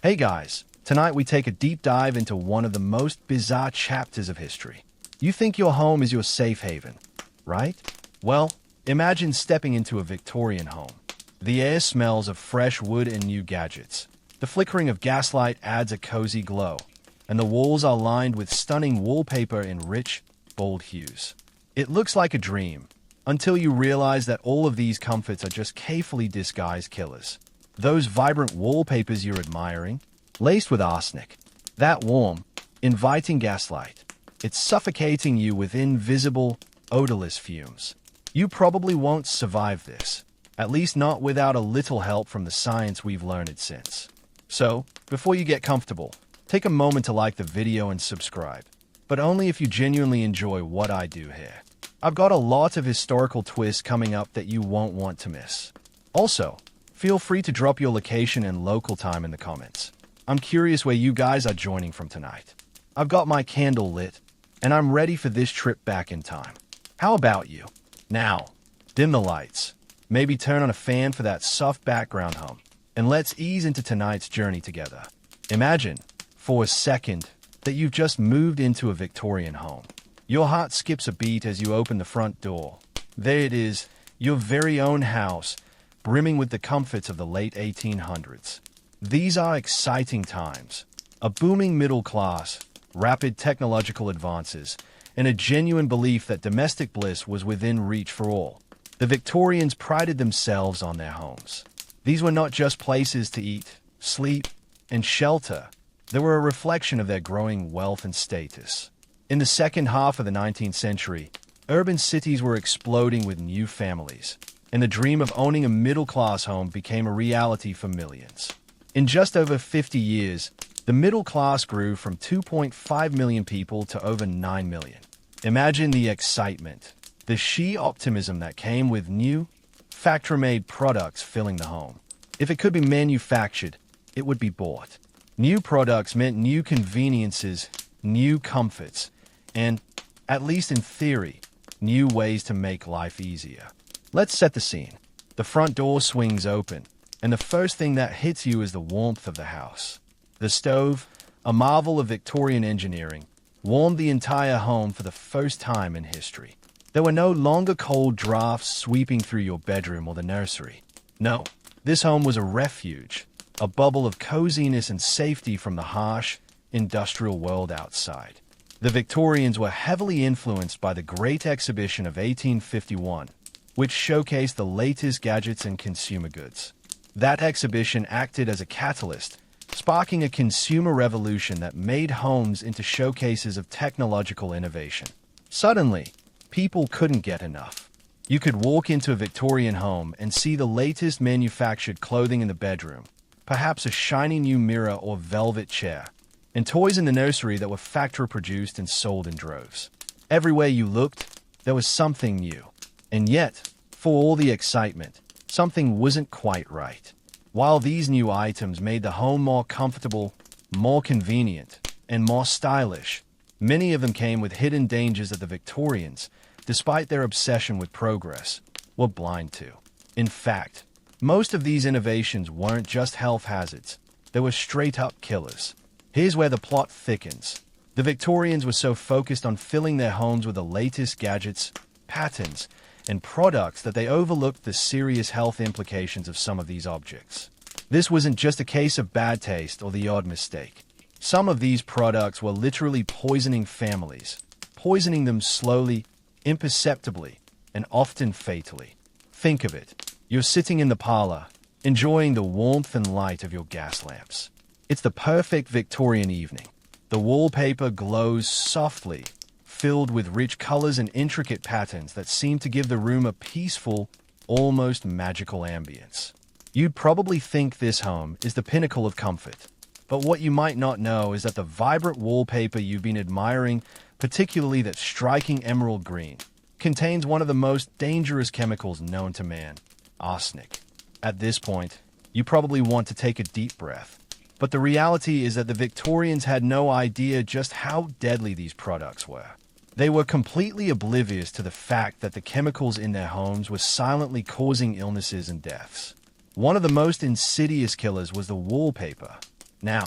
Hey guys, tonight we take a deep dive into one of the most bizarre chapters of history. You think your home is your safe haven, right? Well, imagine stepping into a Victorian home. The air smells of fresh wood and new gadgets. The flickering of gaslight adds a cozy glow, and the walls are lined with stunning wallpaper in rich, bold hues. It looks like a dream, until you realize that all of these comforts are just carefully disguised killers. Those vibrant wallpapers you're admiring, laced with arsenic. That warm, inviting gaslight. It's suffocating you with invisible, odorless fumes. You probably won't survive this, at least not without a little help from the science we've learned since. So, before you get comfortable, take a moment to like the video and subscribe, but only if you genuinely enjoy what I do here. I've got a lot of historical twists coming up that you won't want to miss. Also, feel free to drop your location and local time in the comments. I'm curious where you guys are joining from tonight. I've got my candle lit, and I'm ready for this trip back in time. How about you? Now, dim the lights, maybe turn on a fan for that soft background hum, and let's ease into tonight's journey together. Imagine, for a second, that you've just moved into a Victorian home. Your heart skips a beat as you open the front door. There it is, your very own house, brimming with the comforts of the late 1800s. These are exciting times. A booming middle class, rapid technological advances, and a genuine belief that domestic bliss was within reach for all. The Victorians prided themselves on their homes. These were not just places to eat, sleep, and shelter. They were a reflection of their growing wealth and status. In the second half of the 19th century, urban cities were exploding with new families, and the dream of owning a middle-class home became a reality for millions. In just over 50 years, the middle class grew from 2.5 million people to over 9 million. Imagine the excitement, the sheer optimism that came with new, factory-made products filling the home. If it could be manufactured, it would be bought. New products meant new conveniences, new comforts, and, at least in theory, new ways to make life easier. Let's set the scene. The front door swings open, and the first thing that hits you is the warmth of the house. The stove, a marvel of Victorian engineering, warmed the entire home for the first time in history. There were no longer cold drafts sweeping through your bedroom or the nursery. No, this home was a refuge, a bubble of coziness and safety from the harsh, industrial world outside. The Victorians were heavily influenced by the Great Exhibition of 1851, which showcased the latest gadgets and consumer goods. That exhibition acted as a catalyst, sparking a consumer revolution that made homes into showcases of technological innovation. Suddenly, people couldn't get enough. You could walk into a Victorian home and see the latest manufactured clothing in the bedroom, perhaps a shiny new mirror or velvet chair, and toys in the nursery that were factory-produced and sold in droves. Everywhere you looked, there was something new. And yet, for all the excitement, something wasn't quite right. While these new items made the home more comfortable, more convenient, and more stylish, many of them came with hidden dangers that the Victorians, despite their obsession with progress, were blind to. In fact, most of these innovations weren't just health hazards, they were straight-up killers. Here's where the plot thickens. The Victorians were so focused on filling their homes with the latest gadgets, patterns, and products that they overlooked the serious health implications of some of these objects. This wasn't just a case of bad taste or the odd mistake. Some of these products were literally poisoning families, poisoning them slowly, imperceptibly, and often fatally. Think of it. You're sitting in the parlor, enjoying the warmth and light of your gas lamps. It's the perfect Victorian evening. The wallpaper glows softly, filled with rich colors and intricate patterns that seem to give the room a peaceful, almost magical ambience. You'd probably think this home is the pinnacle of comfort, but what you might not know is that the vibrant wallpaper you've been admiring, particularly that striking emerald green, contains one of the most dangerous chemicals known to man, arsenic. At this point, you probably want to take a deep breath. But the reality is that the Victorians had no idea just how deadly these products were. They were completely oblivious to the fact that the chemicals in their homes were silently causing illnesses and deaths. One of the most insidious killers was the wallpaper. Now,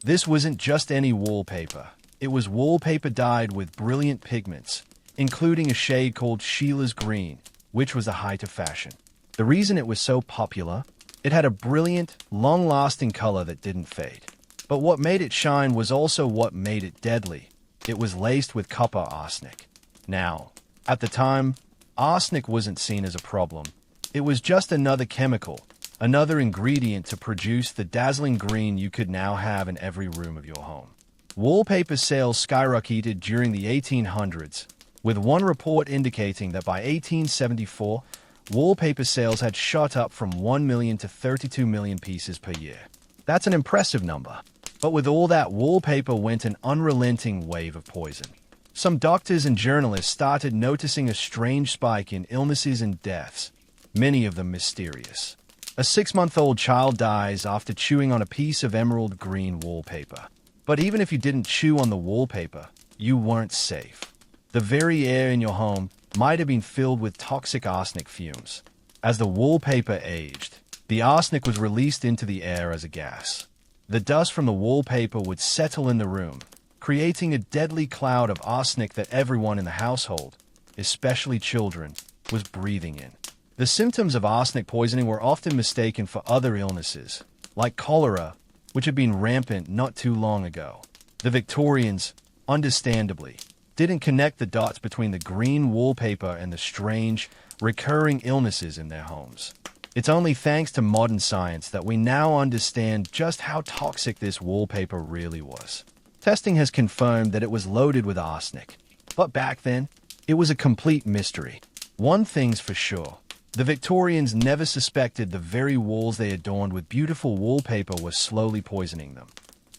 this wasn't just any wallpaper. It was wallpaper dyed with brilliant pigments, including a shade called Sheila's Green, which was the height of fashion. The reason it was so popular, it had a brilliant, long-lasting color that didn't fade. But what made it shine was also what made it deadly. It was laced with copper arsenic. Now, at the time, arsenic wasn't seen as a problem. It was just another chemical, another ingredient to produce the dazzling green you could now have in every room of your home. Wallpaper sales skyrocketed during the 1800s, with one report indicating that by 1874, wallpaper sales had shot up from 1 million to 32 million pieces per year. That's an impressive number. But with all that, wallpaper went an unrelenting wave of poison. Some doctors and journalists started noticing a strange spike in illnesses and deaths, many of them mysterious. A 6-month-old child dies after chewing on a piece of emerald green wallpaper. But even if you didn't chew on the wallpaper, you weren't safe. The very air in your home might have been filled with toxic arsenic fumes. As the wallpaper aged, the arsenic was released into the air as a gas. The dust from the wallpaper would settle in the room, creating a deadly cloud of arsenic that everyone in the household, especially children, was breathing in. The symptoms of arsenic poisoning were often mistaken for other illnesses, like cholera, which had been rampant not too long ago. The Victorians, understandably, didn't connect the dots between the green wallpaper and the strange, recurring illnesses in their homes. It's only thanks to modern science that we now understand just how toxic this wallpaper really was. Testing has confirmed that it was loaded with arsenic. But back then, it was a complete mystery. One thing's for sure. The Victorians never suspected the very walls they adorned with beautiful wallpaper were slowly poisoning them.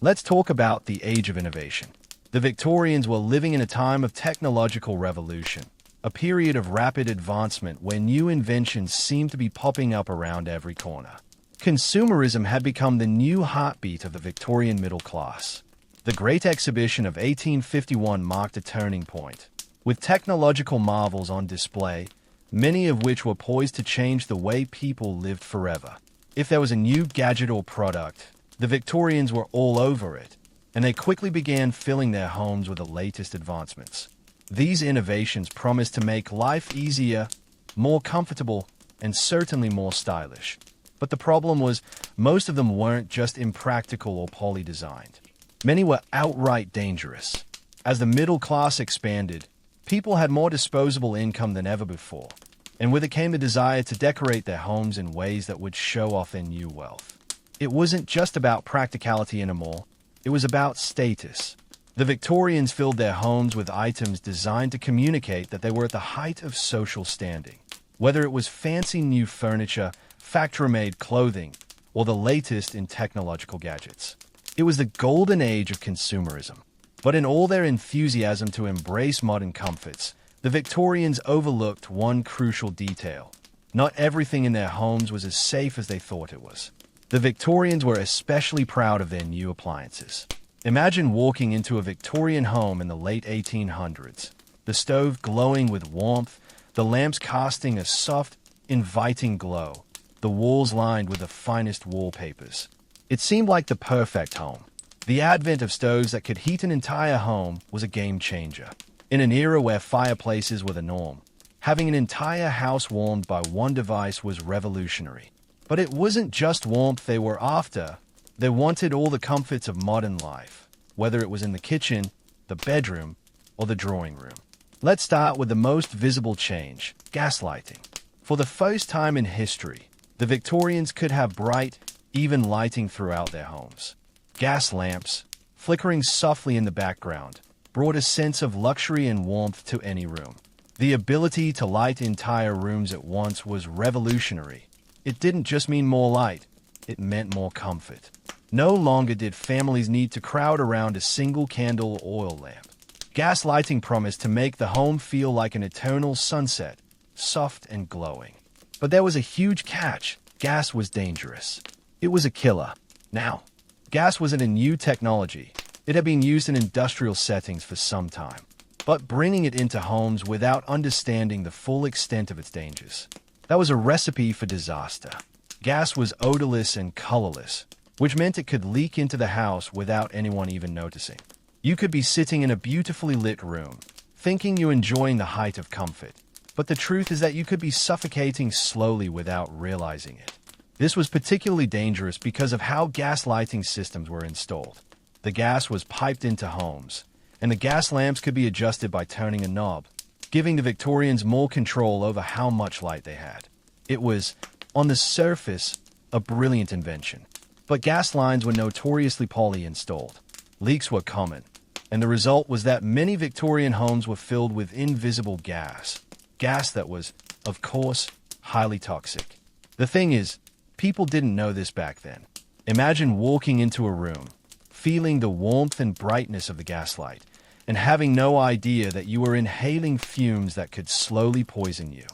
Let's talk about the Age of Innovation. The Victorians were living in a time of technological revolution, a period of rapid advancement where new inventions seemed to be popping up around every corner. Consumerism had become the new heartbeat of the Victorian middle class. The Great Exhibition of 1851 marked a turning point, with technological marvels on display, many of which were poised to change the way people lived forever. If there was a new gadget or product, the Victorians were all over it, and they quickly began filling their homes with the latest advancements. These innovations promised to make life easier, more comfortable, and certainly more stylish. But the problem was, most of them weren't just impractical or poorly designed. Many were outright dangerous. As the middle class expanded, people had more disposable income than ever before, and with it came the desire to decorate their homes in ways that would show off their new wealth. It wasn't just about practicality anymore, it was about status. The Victorians filled their homes with items designed to communicate that they were at the height of social standing. Whether it was fancy new furniture, factory-made clothing, or the latest in technological gadgets. It was the golden age of consumerism. But in all their enthusiasm to embrace modern comforts, the Victorians overlooked one crucial detail. Not everything in their homes was as safe as they thought it was. The Victorians were especially proud of their new appliances. Imagine walking into a Victorian home in the late 1800s, the stove glowing with warmth, the lamps casting a soft, inviting glow, the walls lined with the finest wallpapers. It seemed like the perfect home. The advent of stoves that could heat an entire home was a game changer. In an era where fireplaces were the norm, having an entire house warmed by one device was revolutionary. But it wasn't just warmth they were after. They wanted all the comforts of modern life, whether it was in the kitchen, the bedroom, or the drawing room. Let's start with the most visible change, gas lighting. For the first time in history, the Victorians could have bright, even lighting throughout their homes. Gas lamps, flickering softly in the background, brought a sense of luxury and warmth to any room. The ability to light entire rooms at once was revolutionary. It didn't just mean more light, it meant more comfort. No longer did families need to crowd around a single candle or oil lamp. Gas lighting promised to make the home feel like an eternal sunset, soft and glowing. But there was a huge catch. Gas was dangerous. It was a killer. Now, gas wasn't a new technology. It had been used in industrial settings for some time. But bringing it into homes without understanding the full extent of its dangers, that was a recipe for disaster. Gas was odorless and colorless. which meant it could leak into the house without anyone even noticing. You could be sitting in a beautifully lit room, thinking you're enjoying the height of comfort, but the truth is that you could be suffocating slowly without realizing it. This was particularly dangerous because of how gas lighting systems were installed. The gas was piped into homes, and the gas lamps could be adjusted by turning a knob, giving the Victorians more control over how much light they had. It was, on the surface, a brilliant invention. But gas lines were notoriously poorly installed. Leaks were common, and the result was that many Victorian homes were filled with invisible gas. Gas that was, of course, highly toxic. The thing is, people didn't know this back then. Imagine walking into a room, feeling the warmth and brightness of the gaslight, and having no idea that you were inhaling fumes that could slowly poison you.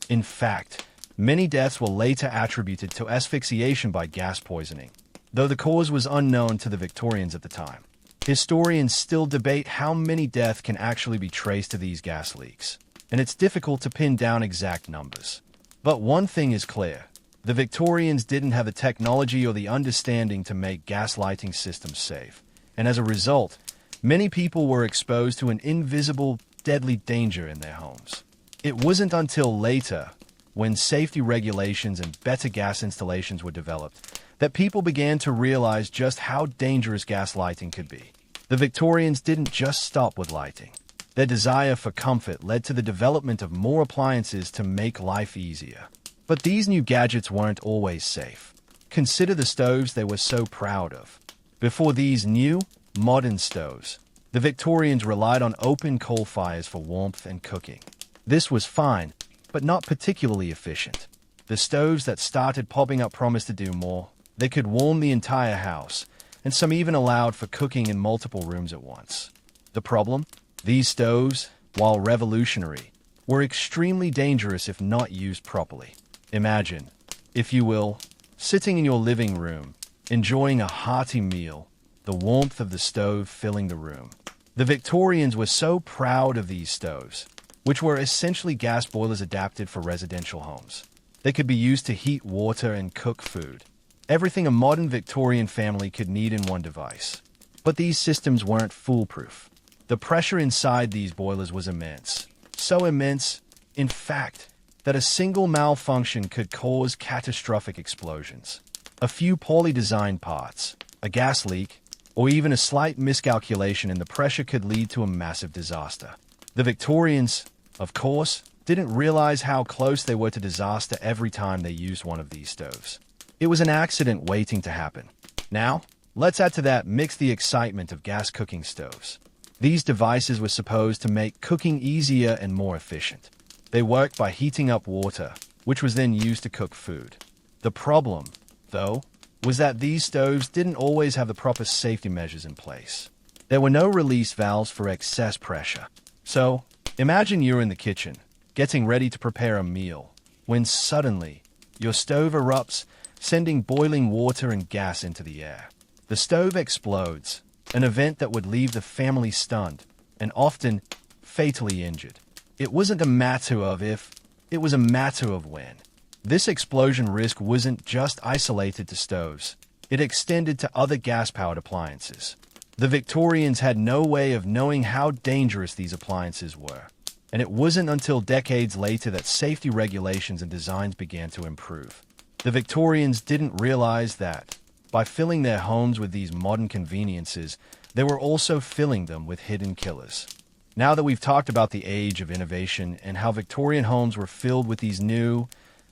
In fact, many deaths were later attributed to asphyxiation by gas poisoning, though the cause was unknown to the Victorians at the time. Historians still debate how many deaths can actually be traced to these gas leaks, and it's difficult to pin down exact numbers. But one thing is clear. The Victorians didn't have the technology or the understanding to make gas lighting systems safe, and as a result, many people were exposed to an invisible, deadly danger in their homes. It wasn't until later, when safety regulations and better gas installations were developed, that people began to realize just how dangerous gas lighting could be. The Victorians didn't just stop with lighting. Their desire for comfort led to the development of more appliances to make life easier. But these new gadgets weren't always safe. Consider the stoves they were so proud of. Before these new, modern stoves, the Victorians relied on open coal fires for warmth and cooking. This was fine, but not particularly efficient. The stoves that started popping up promised to do more. They could warm the entire house, and some even allowed for cooking in multiple rooms at once. The problem? These stoves, while revolutionary, were extremely dangerous if not used properly. Imagine, if you will, sitting in your living room, enjoying a hearty meal, the warmth of the stove filling the room. The Victorians were so proud of these stoves, which were essentially gas boilers adapted for residential homes. They could be used to heat water and cook food. Everything a modern Victorian family could need in one device. But these systems weren't foolproof. The pressure inside these boilers was immense. So immense, in fact, that a single malfunction could cause catastrophic explosions. A few poorly designed parts, a gas leak, or even a slight miscalculation in the pressure could lead to a massive disaster. The Victorians, of course, didn't realize how close they were to disaster every time they used one of these stoves. It was an accident waiting to happen. Now, let's add to that mix the excitement of gas cooking stoves. These devices were supposed to make cooking easier and more efficient. They worked by heating up water, which was then used to cook food. The problem, though, was that these stoves didn't always have the proper safety measures in place. There were no release valves for excess pressure. So, imagine you're in the kitchen, getting ready to prepare a meal, when suddenly, your stove erupts, sending boiling water and gas into the air. The stove explodes, an event that would leave the family stunned, and often fatally injured. It wasn't a matter of if, it was a matter of when. This explosion risk wasn't just isolated to stoves. It extended to other gas-powered appliances. The Victorians had no way of knowing how dangerous these appliances were, and it wasn't until decades later that safety regulations and designs began to improve. The Victorians didn't realize that, by filling their homes with these modern conveniences, they were also filling them with hidden killers. Now that we've talked about the age of innovation and how Victorian homes were filled with these new,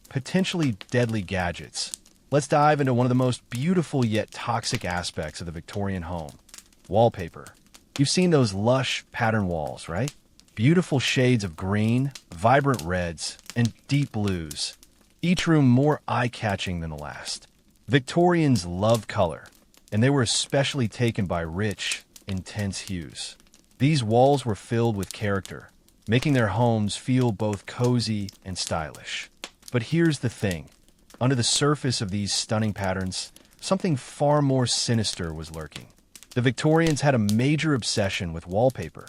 potentially deadly gadgets, let's dive into one of the most beautiful yet toxic aspects of the Victorian home: wallpaper. You've seen those lush pattern walls, right? Beautiful shades of green, vibrant reds, and deep blues, each room more eye-catching than the last. Victorians loved color, and they were especially taken by rich, intense hues. These walls were filled with character, making their homes feel both cozy and stylish. But here's the thing. Under the surface of these stunning patterns, something far more sinister was lurking. The Victorians had a major obsession with wallpaper.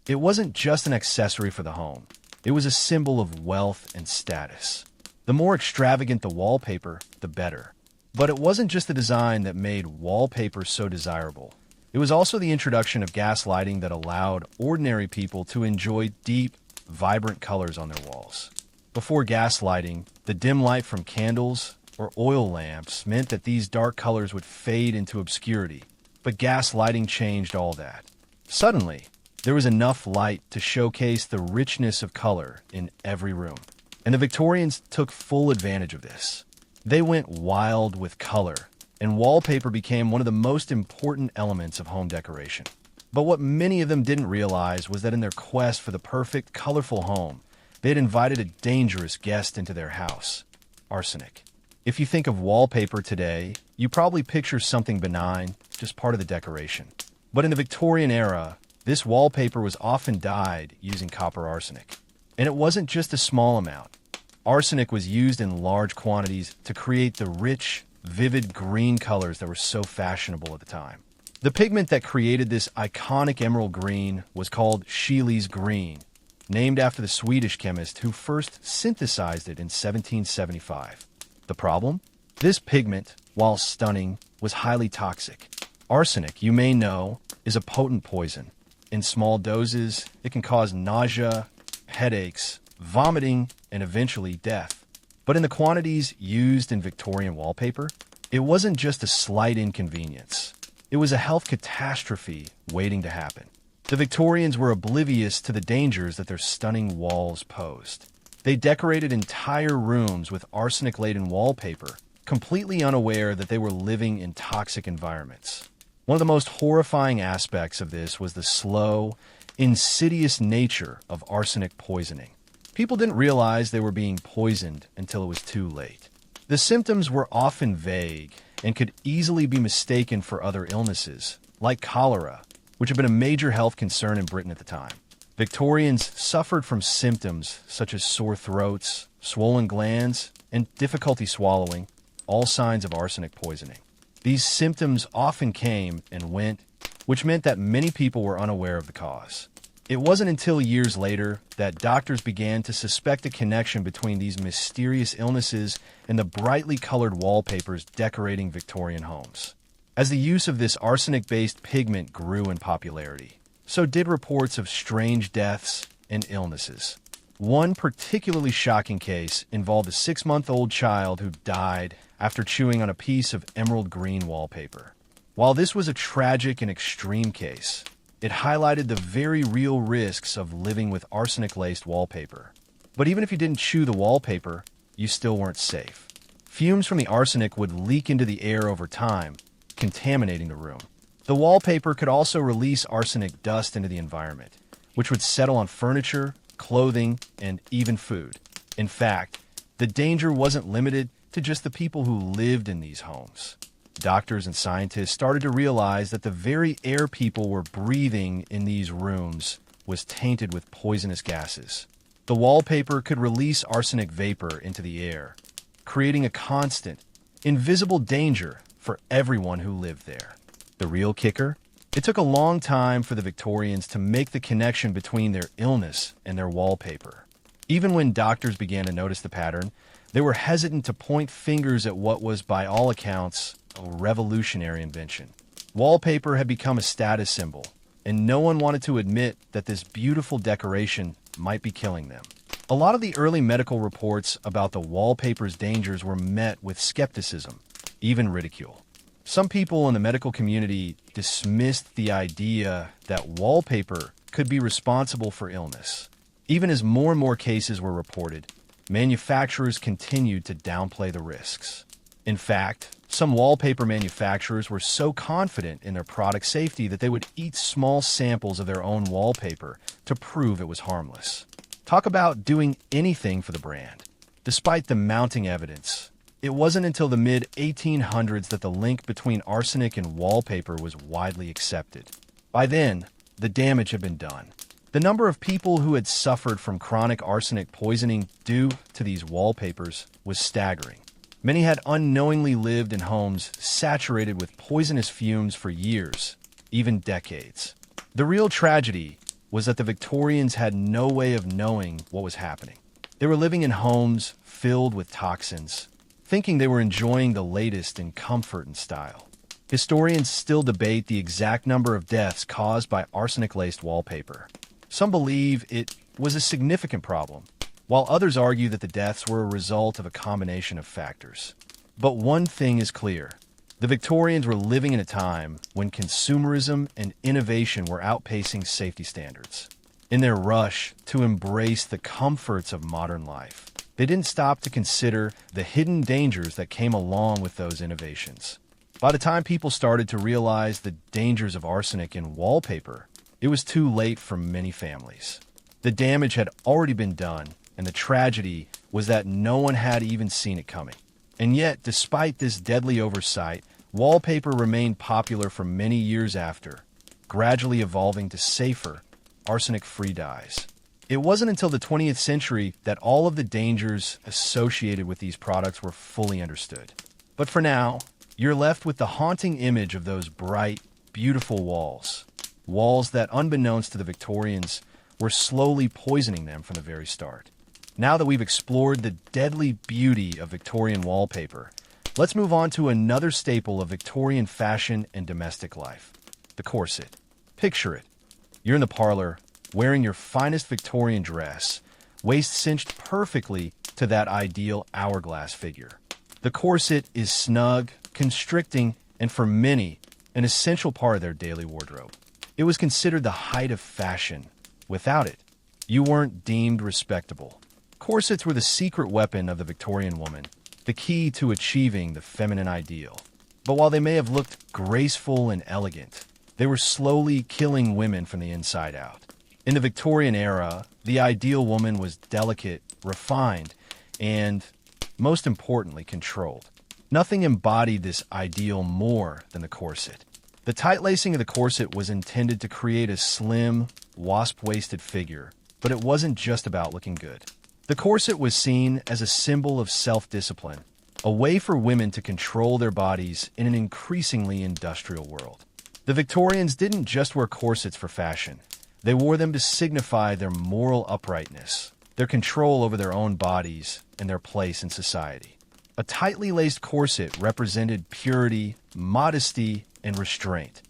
It wasn't just an accessory for the home. It was a symbol of wealth and status. The more extravagant the wallpaper, the better. But it wasn't just the design that made wallpaper so desirable. It was also the introduction of gas lighting that allowed ordinary people to enjoy deep, vibrant colors on their walls. Before gas lighting, the dim light from candles or oil lamps meant that these dark colors would fade into obscurity. But gas lighting changed all that. Suddenly, there was enough light to showcase the richness of color in every room. And the Victorians took full advantage of this. They went wild with color, and wallpaper became one of the most important elements of home decoration. But what many of them didn't realize was that in their quest for the perfect, colorful home, they had invited a dangerous guest into their house: arsenic. If you think of wallpaper today, you probably picture something benign, just part of the decoration. But in the Victorian era, this wallpaper was often dyed using copper arsenic. And it wasn't just a small amount. Arsenic was used in large quantities to create the rich, vivid green colors that were so fashionable at the time. The pigment that created this iconic emerald green was called Scheele's green, named after the Swedish chemist who first synthesized it in 1775. The problem? This pigment, while stunning, was highly toxic. Arsenic, you may know, is a potent poison. In small doses, it can cause nausea, headaches, vomiting, and eventually death. But in the quantities used in Victorian wallpaper, it wasn't just a slight inconvenience. It was a health catastrophe waiting to happen. The Victorians were oblivious to the dangers that their stunning walls posed. They decorated entire rooms with arsenic-laden wallpaper, completely unaware that they were living in toxic environments. One of the most horrifying aspects of this was the slow, insidious nature of arsenic poisoning. People didn't realize they were being poisoned until it was too late. The symptoms were often vague and could easily be mistaken for other illnesses, like cholera, which had been a major health concern in Britain at the time. Victorians suffered from symptoms such as sore throats, swollen glands, and difficulty swallowing, all signs of arsenic poisoning. These symptoms often came and went, which meant that many people were unaware of the cause. It wasn't until years later that doctors began to suspect a connection between these mysterious illnesses and the brightly colored wallpapers decorating Victorian homes. As the use of this arsenic-based pigment grew in popularity, so did reports of strange deaths and illnesses. One particularly shocking case involved a 6-month-old child who died after chewing on a piece of emerald green wallpaper. While this was a tragic and extreme case, it highlighted the very real risks of living with arsenic-laced wallpaper. But even if you didn't chew the wallpaper, you still weren't safe. Fumes from the arsenic would leak into the air over time, contaminating the room. The wallpaper could also release arsenic dust into the environment, which would settle on furniture, clothing, and even food. In fact, the danger wasn't limited to just the people who lived in these homes. Doctors and scientists started to realize that the very air people were breathing in these rooms was tainted with poisonous gases. The wallpaper could release arsenic vapor into the air, creating a constant, invisible danger for everyone who lived there. The real kicker? It took a long time for the Victorians to make the connection between their illness and their wallpaper. Even when doctors began to notice the pattern, they were hesitant to point fingers at what was, by all accounts, a revolutionary invention. Wallpaper had become a status symbol, and no one wanted to admit that this beautiful decoration might be killing them. A lot of the early medical reports about the wallpaper's dangers were met with skepticism, even ridicule. Some people in the medical community dismissed the idea that wallpaper could be responsible for illness. Even as more and more cases were reported, manufacturers continued to downplay the risks. In fact, some wallpaper manufacturers were so confident in their product safety that they would eat small samples of their own wallpaper to prove it was harmless. Talk about doing anything for the brand. Despite the mounting evidence, it wasn't until the mid-1800s that the link between arsenic and wallpaper was widely accepted. By then, the damage had been done. The number of people who had suffered from chronic arsenic poisoning due to these wallpapers was staggering. Many had unknowingly lived in homes saturated with poisonous fumes for years, even decades. The real tragedy was that the Victorians had no way of knowing what was happening. They were living in homes filled with toxins, thinking they were enjoying the latest in comfort and style. Historians still debate the exact number of deaths caused by arsenic-laced wallpaper. Some believe it was a significant problem, while others argue that the deaths were a result of a combination of factors. But one thing is clear. The Victorians were living in a time when consumerism and innovation were outpacing safety standards. In their rush to embrace the comforts of modern life, they didn't stop to consider the hidden dangers that came along with those innovations. By the time people started to realize the dangers of arsenic in wallpaper, it was too late for many families. The damage had already been done, and the tragedy was that no one had even seen it coming. And yet, despite this deadly oversight, wallpaper remained popular for many years after, gradually evolving to safer, arsenic-free dyes. It wasn't until the 20th century that all of the dangers associated with these products were fully understood. But for now, you're left with the haunting image of those bright, beautiful walls. Walls that, unbeknownst to the Victorians, were slowly poisoning them from the very start. Now that we've explored the deadly beauty of Victorian wallpaper, let's move on to another staple of Victorian fashion and domestic life, the corset. Picture it. You're in the parlor, wearing your finest Victorian dress, waist cinched perfectly to that ideal hourglass figure. The corset is snug, constricting, and for many, an essential part of their daily wardrobe. It was considered the height of fashion. Without it, you weren't deemed respectable. Corsets were the secret weapon of the Victorian woman, the key to achieving the feminine ideal. But while they may have looked graceful and elegant, they were slowly killing women from the inside out. In the Victorian era, the ideal woman was delicate, refined, and, most importantly, controlled. Nothing embodied this ideal more than the corset. The tight lacing of the corset was intended to create a slim, wasp-waisted figure, but it wasn't just about looking good. The corset was seen as a symbol of self-discipline, a way for women to control their bodies in an increasingly industrial world. The Victorians didn't just wear corsets for fashion. They wore them to signify their moral uprightness, their control over their own bodies, and their place in society. A tightly laced corset represented purity, modesty, and restraint.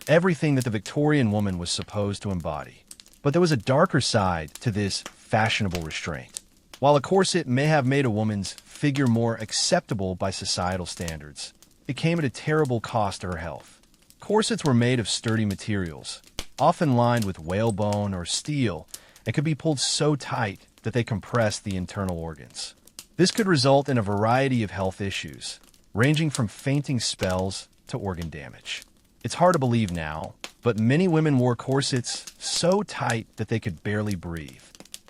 Everything that the Victorian woman was supposed to embody. But there was a darker side to this fashionable restraint. While a corset may have made a woman's figure more acceptable by societal standards, it came at a terrible cost to her health. Corsets were made of sturdy materials, often lined with whalebone or steel, and could be pulled so tight that they compressed the internal organs. This could result in a variety of health issues, ranging from fainting spells to organ damage. It's hard to believe now, but many women wore corsets so tight that they could barely breathe.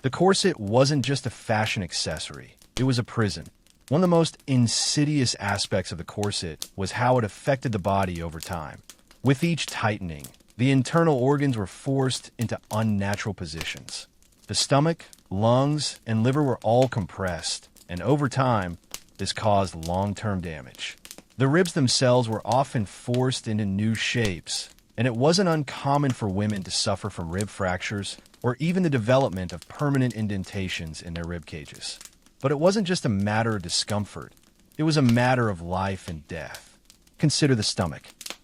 The corset wasn't just a fashion accessory, it was a prison. One of the most insidious aspects of the corset was how it affected the body over time. With each tightening, the internal organs were forced into unnatural positions. The stomach, lungs, and liver were all compressed, and over time, this caused long-term damage. The ribs themselves were often forced into new shapes, and it wasn't uncommon for women to suffer from rib fractures or even the development of permanent indentations in their rib cages. But it wasn't just a matter of discomfort. It was a matter of life and death. Consider the stomach.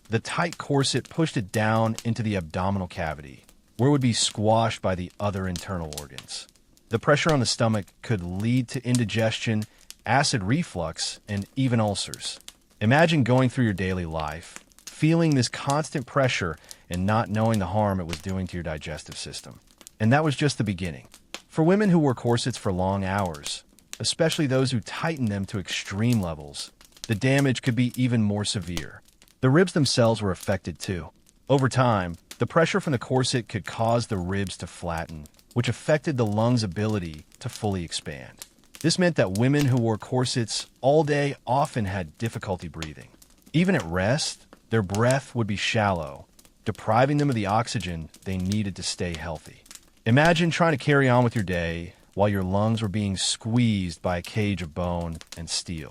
The tight corset pushed it down into the abdominal cavity, where it would be squashed by the other internal organs. The pressure on the stomach could lead to indigestion, acid reflux, and even ulcers. Imagine going through your daily life, feeling this constant pressure and not knowing the harm it was doing to your digestive system. And that was just the beginning. For women who wore corsets for long hours, especially those who tightened them to extreme levels, the damage could be even more severe. The ribs themselves were affected too. Over time, the pressure from the corset could cause the ribs to flatten, which affected the lungs' ability to fully expand. This meant that women who wore corsets all day often had difficulty breathing. Even at rest, their breath would be shallow, depriving them of the oxygen they needed to stay healthy. Imagine trying to carry on with your day while your lungs were being squeezed by a cage of bone and steel.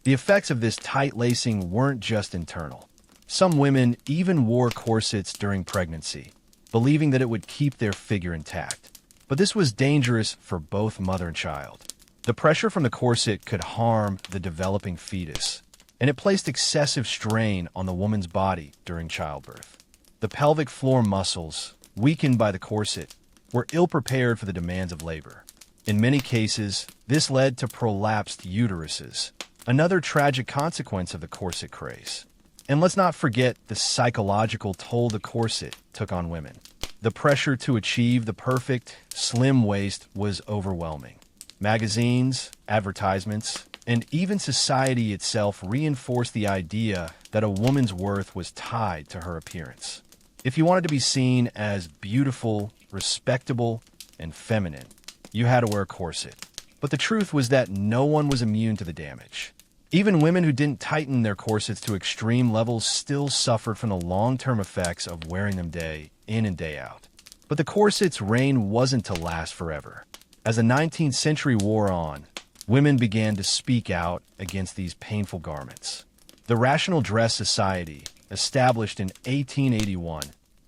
The effects of this tight lacing weren't just internal. Some women even wore corsets during pregnancy, believing that it would keep their figure intact. But this was dangerous for both mother and child. The pressure from the corset could harm the developing fetus, and it placed excessive strain on the woman's body during childbirth. The pelvic floor muscles, weakened by the corset, were ill-prepared for the demands of labor. In many cases, this led to prolapsed uteruses, another tragic consequence of the corset craze. And let's not forget the psychological toll the corset took on women. The pressure to achieve the perfect, slim waist was overwhelming. Magazines, advertisements, and even society itself reinforced the idea that a woman's worth was tied to her appearance. If you wanted to be seen as beautiful, respectable, and feminine, you had to wear a corset. But the truth was that no one was immune to the damage. Even women who didn't tighten their corsets to extreme levels still suffered from the long-term effects of wearing them day in and day out. But the corset's reign wasn't to last forever. As the 19th century wore on, women began to speak out against these painful garments. The Rational Dress Society, established in 1881,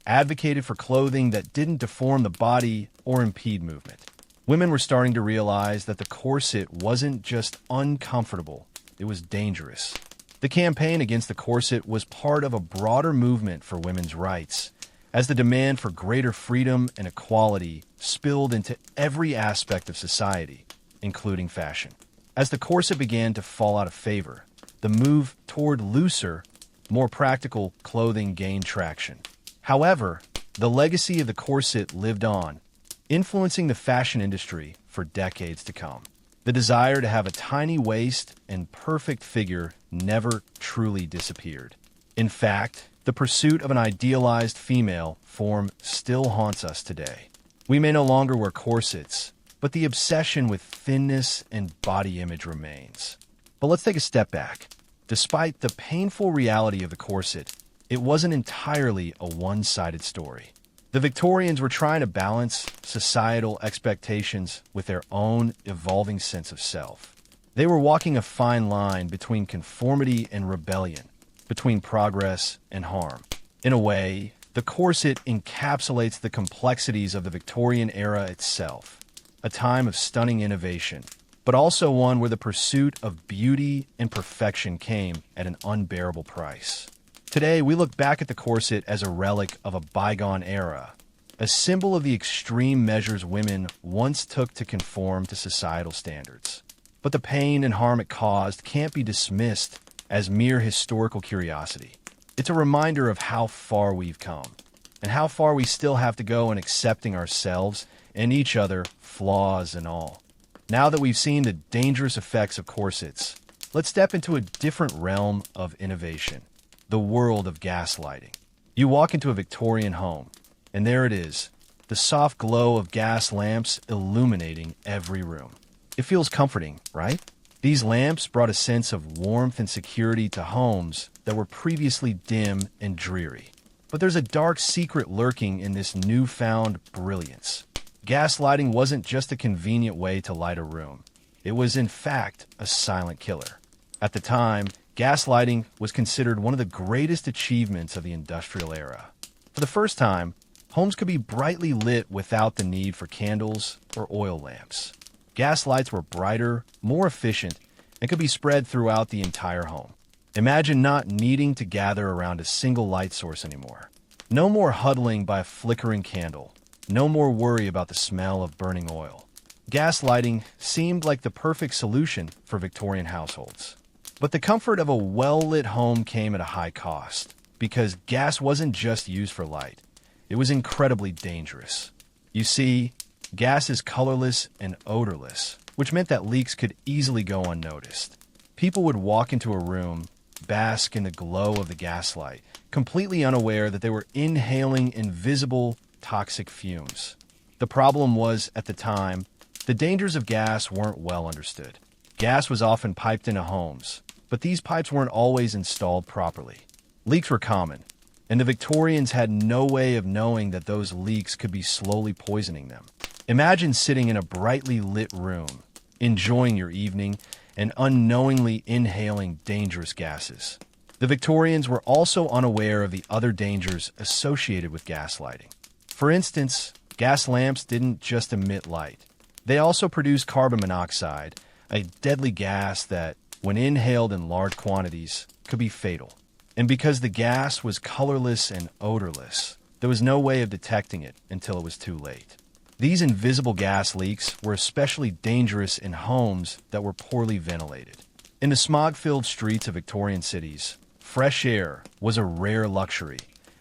advocated for clothing that didn't deform the body or impede movement. Women were starting to realize that the corset wasn't just uncomfortable, it was dangerous. The campaign against the corset was part of a broader movement for women's rights, as the demand for greater freedom and equality spilled into every aspect of society, including fashion. As the corset began to fall out of favor, the move toward looser, more practical clothing gained traction. However, the legacy of the corset lived on, influencing the fashion industry for decades to come. The desire to have a tiny waist and perfect figure never truly disappeared. In fact, the pursuit of an idealized female form still haunts us today. We may no longer wear corsets, but the obsession with thinness and body image remains. But let's take a step back. Despite the painful reality of the corset, it wasn't entirely a one-sided story. The Victorians were trying to balance societal expectations with their own evolving sense of self. They were walking a fine line between conformity and rebellion, between progress and harm. In a way, the corset encapsulates the complexities of the Victorian era itself, a time of stunning innovation, but also one where the pursuit of beauty and perfection came at an unbearable price. Today, we look back at the corset as a relic of a bygone era, a symbol of the extreme measures women once took to conform to societal standards. But the pain and harm it caused can't be dismissed as mere historical curiosity. It's a reminder of how far we've come, and how far we still have to go in accepting ourselves and each other, flaws and all. Now that we've seen the dangerous effects of corsets, let's step into a different realm of innovation. The world of gaslighting. You walk into a Victorian home, and there it is, the soft glow of gas lamps illuminating every room. It feels comforting, right? These lamps brought a sense of warmth and security to homes that were previously dim and dreary. But there's a dark secret lurking in this newfound brilliance. Gaslighting wasn't just a convenient way to light a room. It was, in fact, a silent killer. At the time, gaslighting was considered one of the greatest achievements of the industrial era. For the first time, homes could be brightly lit without the need for candles or oil lamps. Gas lights were brighter, more efficient, and could be spread throughout the entire home. Imagine not needing to gather around a single light source anymore. No more huddling by a flickering candle. No more worry about the smell of burning oil. Gaslighting seemed like the perfect solution for Victorian households. But the comfort of a well-lit home came at a high cost, because gas wasn't just used for light. It was incredibly dangerous. You see, gas is colorless and odorless, which meant that leaks could easily go unnoticed. People would walk into a room, bask in the glow of the gaslight, completely unaware that they were inhaling invisible, toxic fumes. The problem was, at the time, the dangers of gas weren't well understood. Gas was often piped into homes, but these pipes weren't always installed properly. Leaks were common, and the Victorians had no way of knowing that those leaks could be slowly poisoning them. Imagine sitting in a brightly lit room, enjoying your evening, and unknowingly inhaling dangerous gases. The Victorians were also unaware of the other dangers associated with gaslighting. For instance, gas lamps didn't just emit light. They also produced carbon monoxide, a deadly gas that, when inhaled in large quantities, could be fatal. And because the gas was colorless and odorless, there was no way of detecting it until it was too late. These invisible gas leaks were especially dangerous in homes that were poorly ventilated. In the smog-filled streets of Victorian cities, fresh air was a rare luxury,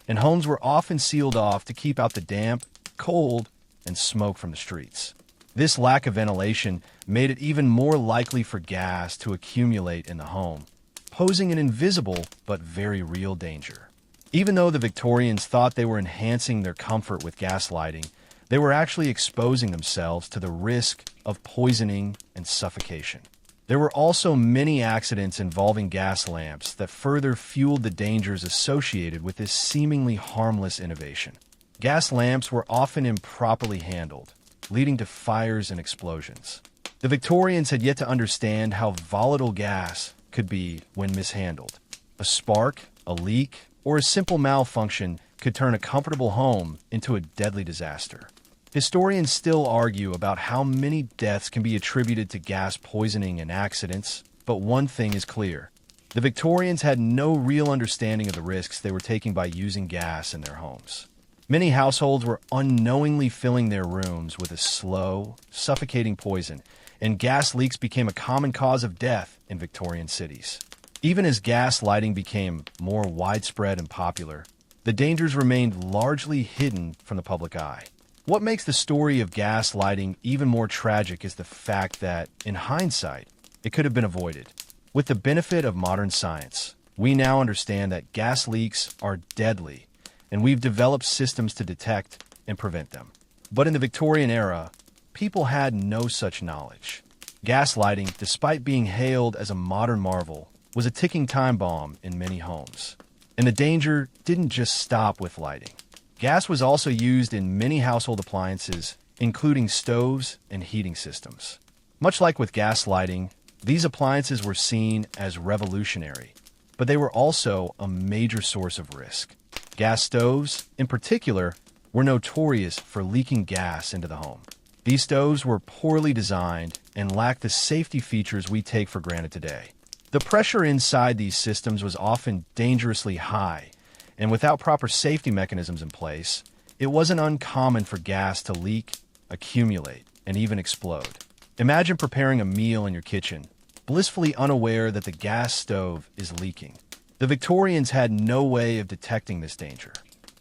and homes were often sealed off to keep out the damp, cold, and smoke from the streets. This lack of ventilation made it even more likely for gas to accumulate in the home, posing an invisible but very real danger. Even though the Victorians thought they were enhancing their comfort with gas lighting, they were actually exposing themselves to the risk of poisoning and suffocation. There were also many accidents involving gas lamps that further fueled the dangers associated with this seemingly harmless innovation. Gas lamps were often improperly handled, leading to fires and explosions. The Victorians had yet to understand how volatile gas could be when mishandled. A spark, a leak, or a simple malfunction could turn a comfortable home into a deadly disaster. Historians still argue about how many deaths can be attributed to gas poisoning and accidents, but one thing is clear. The Victorians had no real understanding of the risks they were taking by using gas in their homes. Many households were unknowingly filling their rooms with a slow, suffocating poison, and gas leaks became a common cause of death in Victorian cities. Even as gas lighting became more widespread and popular, the dangers remained largely hidden from the public eye. What makes the story of gas lighting even more tragic is the fact that, in hindsight, it could have been avoided. With the benefit of modern science, we now understand that gas leaks are deadly, and we've developed systems to detect and prevent them. But in the Victorian era, people had no such knowledge. Gas lighting, despite being hailed as a modern marvel, was a ticking time bomb in many homes. And the danger didn't just stop with lighting. Gas was also used in many household appliances, including stoves and heating systems. Much like with gas lighting, these appliances were seen as revolutionary, but they were also a major source of risk. Gas stoves, in particular, were notorious for leaking gas into the home. These stoves were poorly designed and lacked the safety features we take for granted today. The pressure inside these systems was often dangerously high, and without proper safety mechanisms in place, it wasn't uncommon for gas to leak, accumulate, and even explode. Imagine preparing a meal in your kitchen, blissfully unaware that the gas stove is leaking. The Victorians had no way of detecting this danger.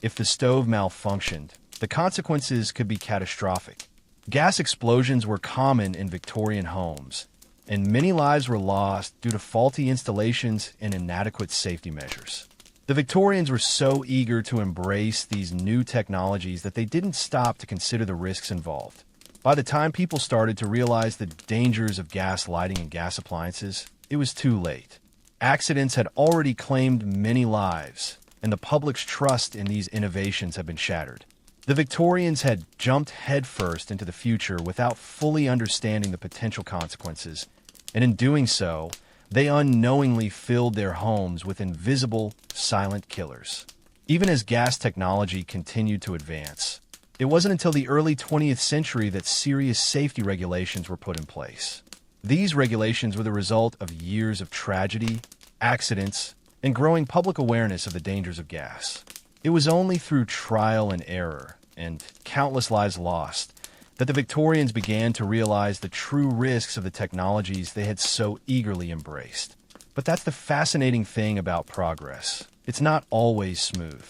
If the stove malfunctioned, the consequences could be catastrophic. Gas explosions were common in Victorian homes, and many lives were lost due to faulty installations and inadequate safety measures. The Victorians were so eager to embrace these new technologies that they didn't stop to consider the risks involved. By the time people started to realize the dangers of gas lighting and gas appliances, it was too late. Accidents had already claimed many lives, and the public's trust in these innovations had been shattered. The Victorians had jumped headfirst into the future without fully understanding the potential consequences, and in doing so, they unknowingly filled their homes with invisible, silent killers. Even as gas technology continued to advance, it wasn't until the early 20th century that serious safety regulations were put in place. These regulations were the result of years of tragedy, accidents, and growing public awareness of the dangers of gas. It was only through trial and error, and countless lives lost, that the Victorians began to realize the true risks of the technologies they had so eagerly embraced. But that's the fascinating thing about progress. It's not always smooth.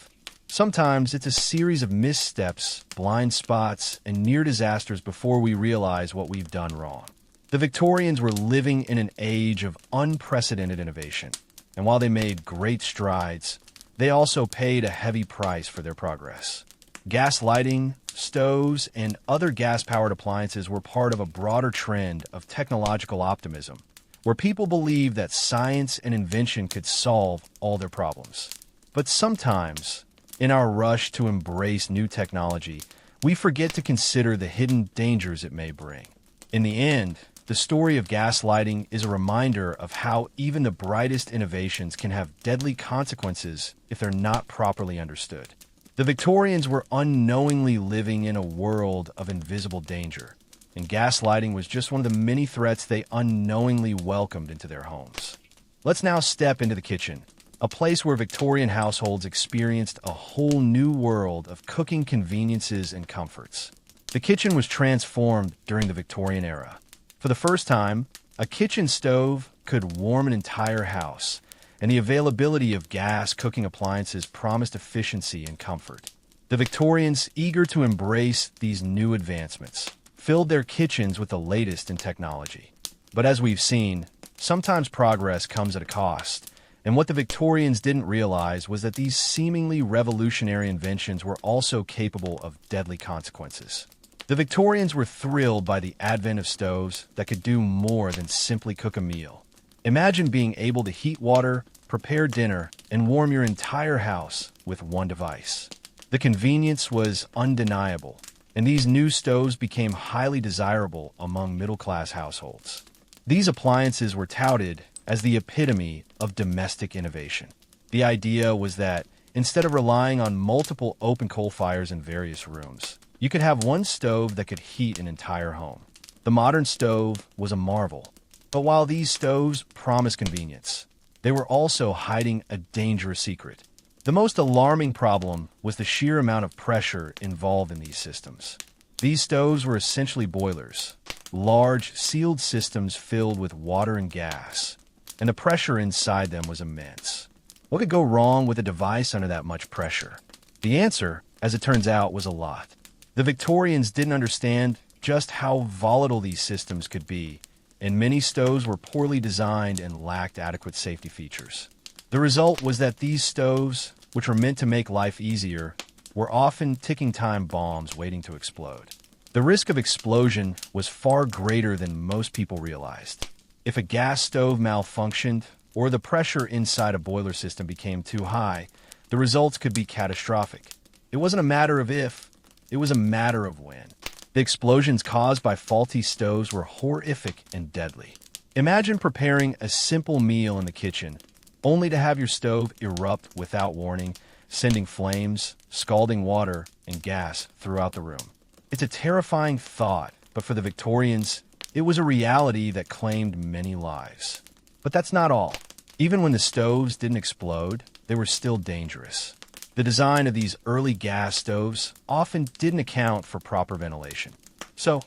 Sometimes it's a series of missteps, blind spots, and near disasters before we realize what we've done wrong. The Victorians were living in an age of unprecedented innovation, and while they made great strides, they also paid a heavy price for their progress. Gas lighting, stoves, and other gas-powered appliances were part of a broader trend of technological optimism, where people believed that science and invention could solve all their problems. But sometimes, in our rush to embrace new technology, we forget to consider the hidden dangers it may bring. In the end, the story of gas lighting is a reminder of how even the brightest innovations can have deadly consequences if they're not properly understood. The Victorians were unknowingly living in a world of invisible danger, and gaslighting was just one of the many threats they unknowingly welcomed into their homes. Let's now step into the kitchen, a place where Victorian households experienced a whole new world of cooking conveniences and comforts. The kitchen was transformed during the Victorian era. For the first time, a kitchen stove could warm an entire house, and the availability of gas cooking appliances promised efficiency and comfort. The Victorians, eager to embrace these new advancements, filled their kitchens with the latest in technology. But as we've seen, sometimes progress comes at a cost, and what the Victorians didn't realize was that these seemingly revolutionary inventions were also capable of deadly consequences. The Victorians were thrilled by the advent of stoves that could do more than simply cook a meal. Imagine being able to heat water, prepare dinner, and warm your entire house with one device. The convenience was undeniable, and these new stoves became highly desirable among middle-class households. These appliances were touted as the epitome of domestic innovation. The idea was that instead of relying on multiple open coal fires in various rooms, you could have one stove that could heat an entire home. The modern stove was a marvel, but while these stoves promised convenience, they were also hiding a dangerous secret. The most alarming problem was the sheer amount of pressure involved in these systems. These stoves were essentially boilers, large, sealed systems filled with water and gas, and the pressure inside them was immense. What could go wrong with a device under that much pressure? The answer, as it turns out, was a lot. The Victorians didn't understand just how volatile these systems could be, and many stoves were poorly designed and lacked adequate safety features. The result was that these stoves, which were meant to make life easier, were often ticking time bombs waiting to explode. The risk of explosion was far greater than most people realized. If a gas stove malfunctioned or the pressure inside a boiler system became too high, the results could be catastrophic. It wasn't a matter of if, it was a matter of when. The explosions caused by faulty stoves were horrific and deadly. Imagine preparing a simple meal in the kitchen, only to have your stove erupt without warning, sending flames, scalding water, and gas throughout the room. It's a terrifying thought, but for the Victorians, it was a reality that claimed many lives. But that's not all. Even when the stoves didn't explode, they were still dangerous. The design of these early gas stoves often didn't account for proper ventilation. So,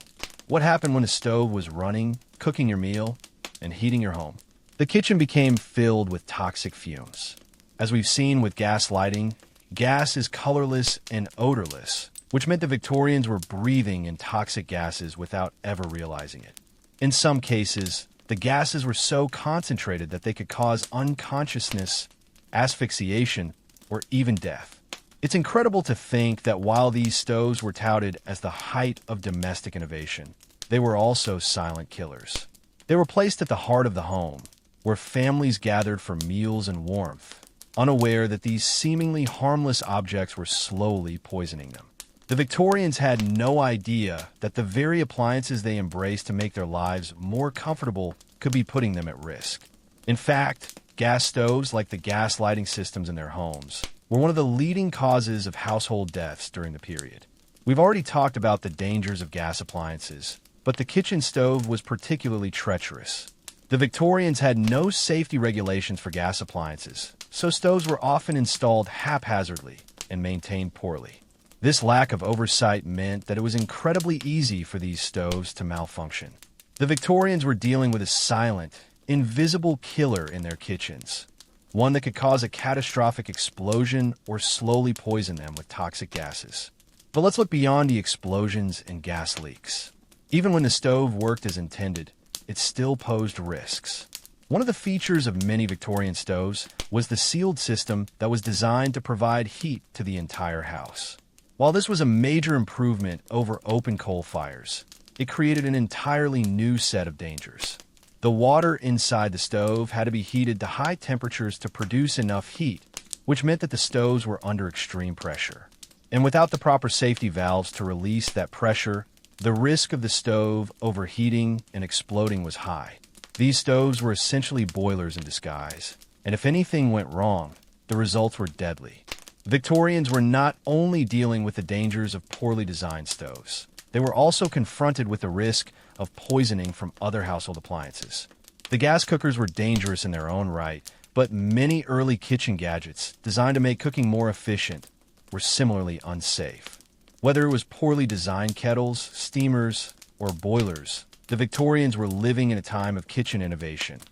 what happened when a stove was running, cooking your meal, and heating your home? The kitchen became filled with toxic fumes. As we've seen with gas lighting, gas is colorless and odorless, which meant the Victorians were breathing in toxic gases without ever realizing it. In some cases, the gases were so concentrated that they could cause unconsciousness, asphyxiation, or even death. It's incredible to think that while these stoves were touted as the height of domestic innovation, they were also silent killers. They were placed at the heart of the home, where families gathered for meals and warmth, unaware that these seemingly harmless objects were slowly poisoning them. The Victorians had no idea that the very appliances they embraced to make their lives more comfortable could be putting them at risk. In fact, gas stoves, like the gas lighting systems in their homes, were one of the leading causes of household deaths during the period. We've already talked about the dangers of gas appliances, but the kitchen stove was particularly treacherous. The Victorians had no safety regulations for gas appliances, so stoves were often installed haphazardly and maintained poorly. This lack of oversight meant that it was incredibly easy for these stoves to malfunction. The Victorians were dealing with a silent, invisible killer in their kitchens, one that could cause a catastrophic explosion or slowly poison them with toxic gases. But let's look beyond the explosions and gas leaks. Even when the stove worked as intended, it still posed risks. One of the features of many Victorian stoves was the sealed system that was designed to provide heat to the entire house. While this was a major improvement over open coal fires, it created an entirely new set of dangers. The water inside the stove had to be heated to high temperatures to produce enough heat, which meant that the stoves were under extreme pressure. And without the proper safety valves to release that pressure, the risk of the stove overheating and exploding was high. These stoves were essentially boilers in disguise, and if anything went wrong, the results were deadly. Victorians were not only dealing with the dangers of poorly designed stoves, they were also confronted with the risk of poisoning from other household appliances. The gas cookers were dangerous in their own right, but many early kitchen gadgets designed to make cooking more efficient were similarly unsafe. Whether it was poorly designed kettles, steamers, or boilers, the Victorians were living in a time of kitchen innovation,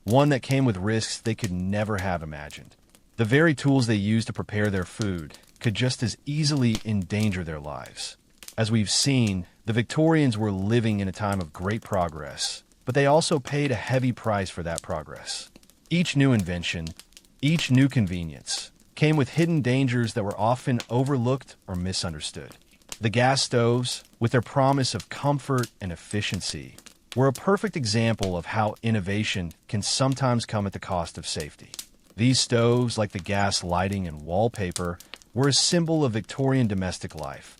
one that came with risks they could never have imagined. The very tools they used to prepare their food could just as easily endanger their lives. As we've seen, the Victorians were living in a time of great progress, but they also paid a heavy price for that progress. Each new invention, each new convenience, came with hidden dangers that were often overlooked or misunderstood. The gas stoves, with their promise of comfort and efficiency, were a perfect example of how innovation can sometimes come at the cost of safety. These stoves, like the gas lighting and wallpaper, were a symbol of Victorian domestic life.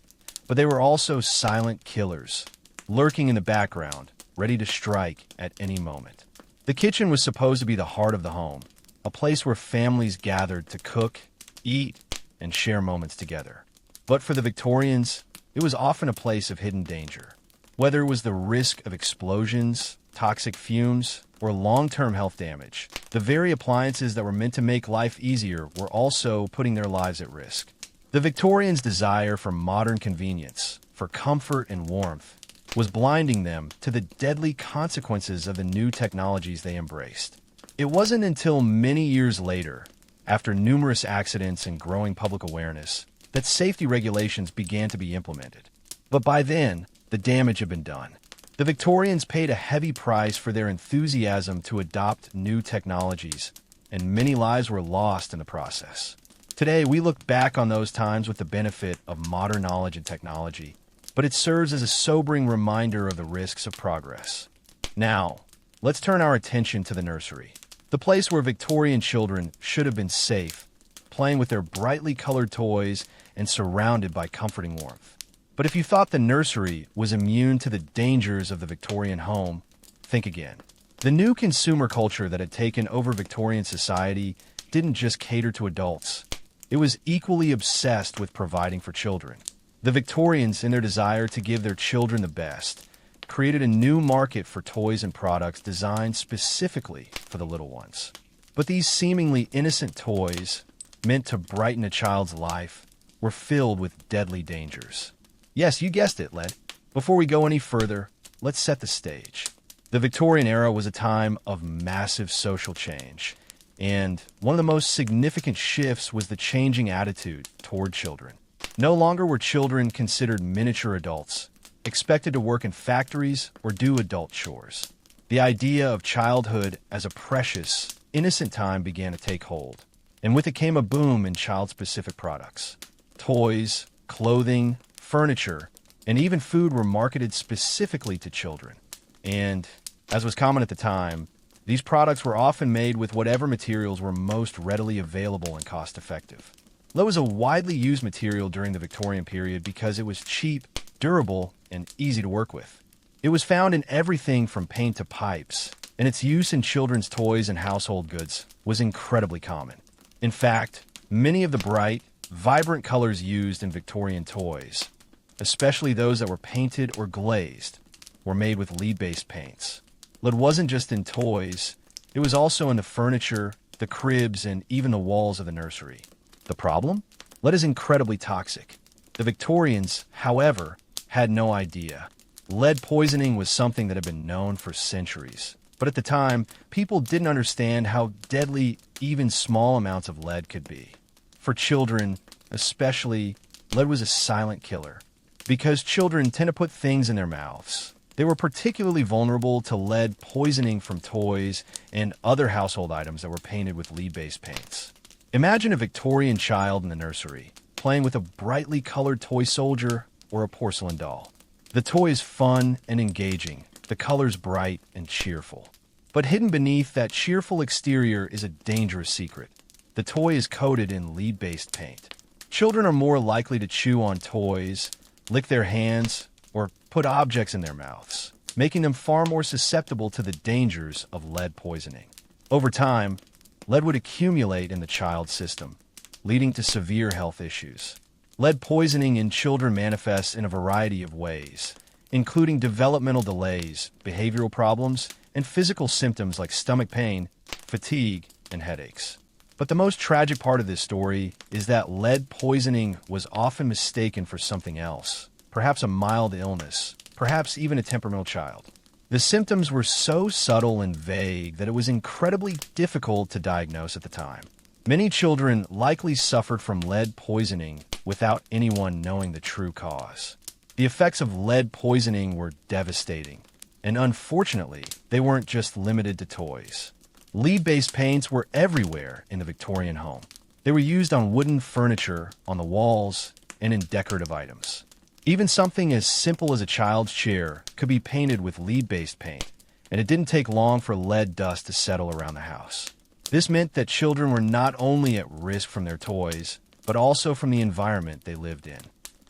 But they were also silent killers, lurking in the background, ready to strike at any moment. The kitchen was supposed to be the heart of the home, a place where families gathered to cook, eat, and share moments together. But for the Victorians, it was often a place of hidden danger. Whether it was the risk of explosions, toxic fumes, or long-term health damage, the very appliances that were meant to make life easier were also putting their lives at risk. The Victorians' desire for modern convenience, for comfort and warmth, was blinding them to the deadly consequences of the new technologies they embraced. It wasn't until many years later, after numerous accidents and growing public awareness, that safety regulations began to be implemented. But by then, the damage had been done. The Victorians paid a heavy price for their enthusiasm to adopt new technologies, and many lives were lost in the process. Today, we look back on those times with the benefit of modern knowledge and technology, but it serves as a sobering reminder of the risks of progress. Now, let's turn our attention to the nursery, the place where Victorian children should have been safe, playing with their brightly colored toys and surrounded by comforting warmth. But if you thought the nursery was immune to the dangers of the Victorian home, think again. The new consumer culture that had taken over Victorian society didn't just cater to adults. It was equally obsessed with providing for children. The Victorians, in their desire to give their children the best, created a new market for toys and products designed specifically for the little ones. But these seemingly innocent toys, meant to brighten a child's life, were filled with deadly dangers. Yes, you guessed it, Led. Before we go any further, let's set the stage. The Victorian era was a time of massive social change, and one of the most significant shifts was the changing attitude toward children. No longer were children considered miniature adults, expected to work in factories or do adult chores. The idea of childhood as a precious, innocent time began to take hold, and with it came a boom in child-specific products. Toys, clothing, furniture, and even food were marketed specifically to children. And, as was common at the time, these products were often made with whatever materials were most readily available and cost-effective. Lead was a widely used material during the Victorian period because it was cheap, durable, and easy to work with. It was found in everything from paint to pipes, and its use in children's toys and household goods was incredibly common. In fact, many of the bright, vibrant colors used in Victorian toys, especially those that were painted or glazed, were made with lead-based paints. Lead wasn't just in toys, it was also in the furniture, the cribs, and even the walls of the nursery. The problem? Lead is incredibly toxic. The Victorians, however, had no idea. Lead poisoning was something that had been known for centuries. But at the time, people didn't understand how deadly even small amounts of lead could be. For children, especially, lead was a silent killer. Because children tend to put things in their mouths, they were particularly vulnerable to lead poisoning from toys and other household items that were painted with lead-based paints. Imagine a Victorian child in the nursery, playing with a brightly colored toy soldier or a porcelain doll. The toy is fun and engaging, the colors bright and cheerful. But hidden beneath that cheerful exterior is a dangerous secret. The toy is coated in lead-based paint. Children are more likely to chew on toys, lick their hands, or put objects in their mouths, making them far more susceptible to the dangers of lead poisoning. Over time, lead would accumulate in the child's system, leading to severe health issues. Lead poisoning in children manifests in a variety of ways, including developmental delays, behavioral problems, and physical symptoms like stomach pain, fatigue, and headaches. But the most tragic part of this story is that lead poisoning was often mistaken for something else, perhaps a mild illness, perhaps even a temperamental child. The symptoms were so subtle and vague that it was incredibly difficult to diagnose at the time. Many children likely suffered from lead poisoning without anyone knowing the true cause. The effects of lead poisoning were devastating, and unfortunately, they weren't just limited to toys. Lead-based paints were everywhere in the Victorian home. They were used on wooden furniture, on the walls, and in decorative items. Even something as simple as a child's chair could be painted with lead-based paint, and it didn't take long for lead dust to settle around the house. This meant that children were not only at risk from their toys, but also from the environment they lived in.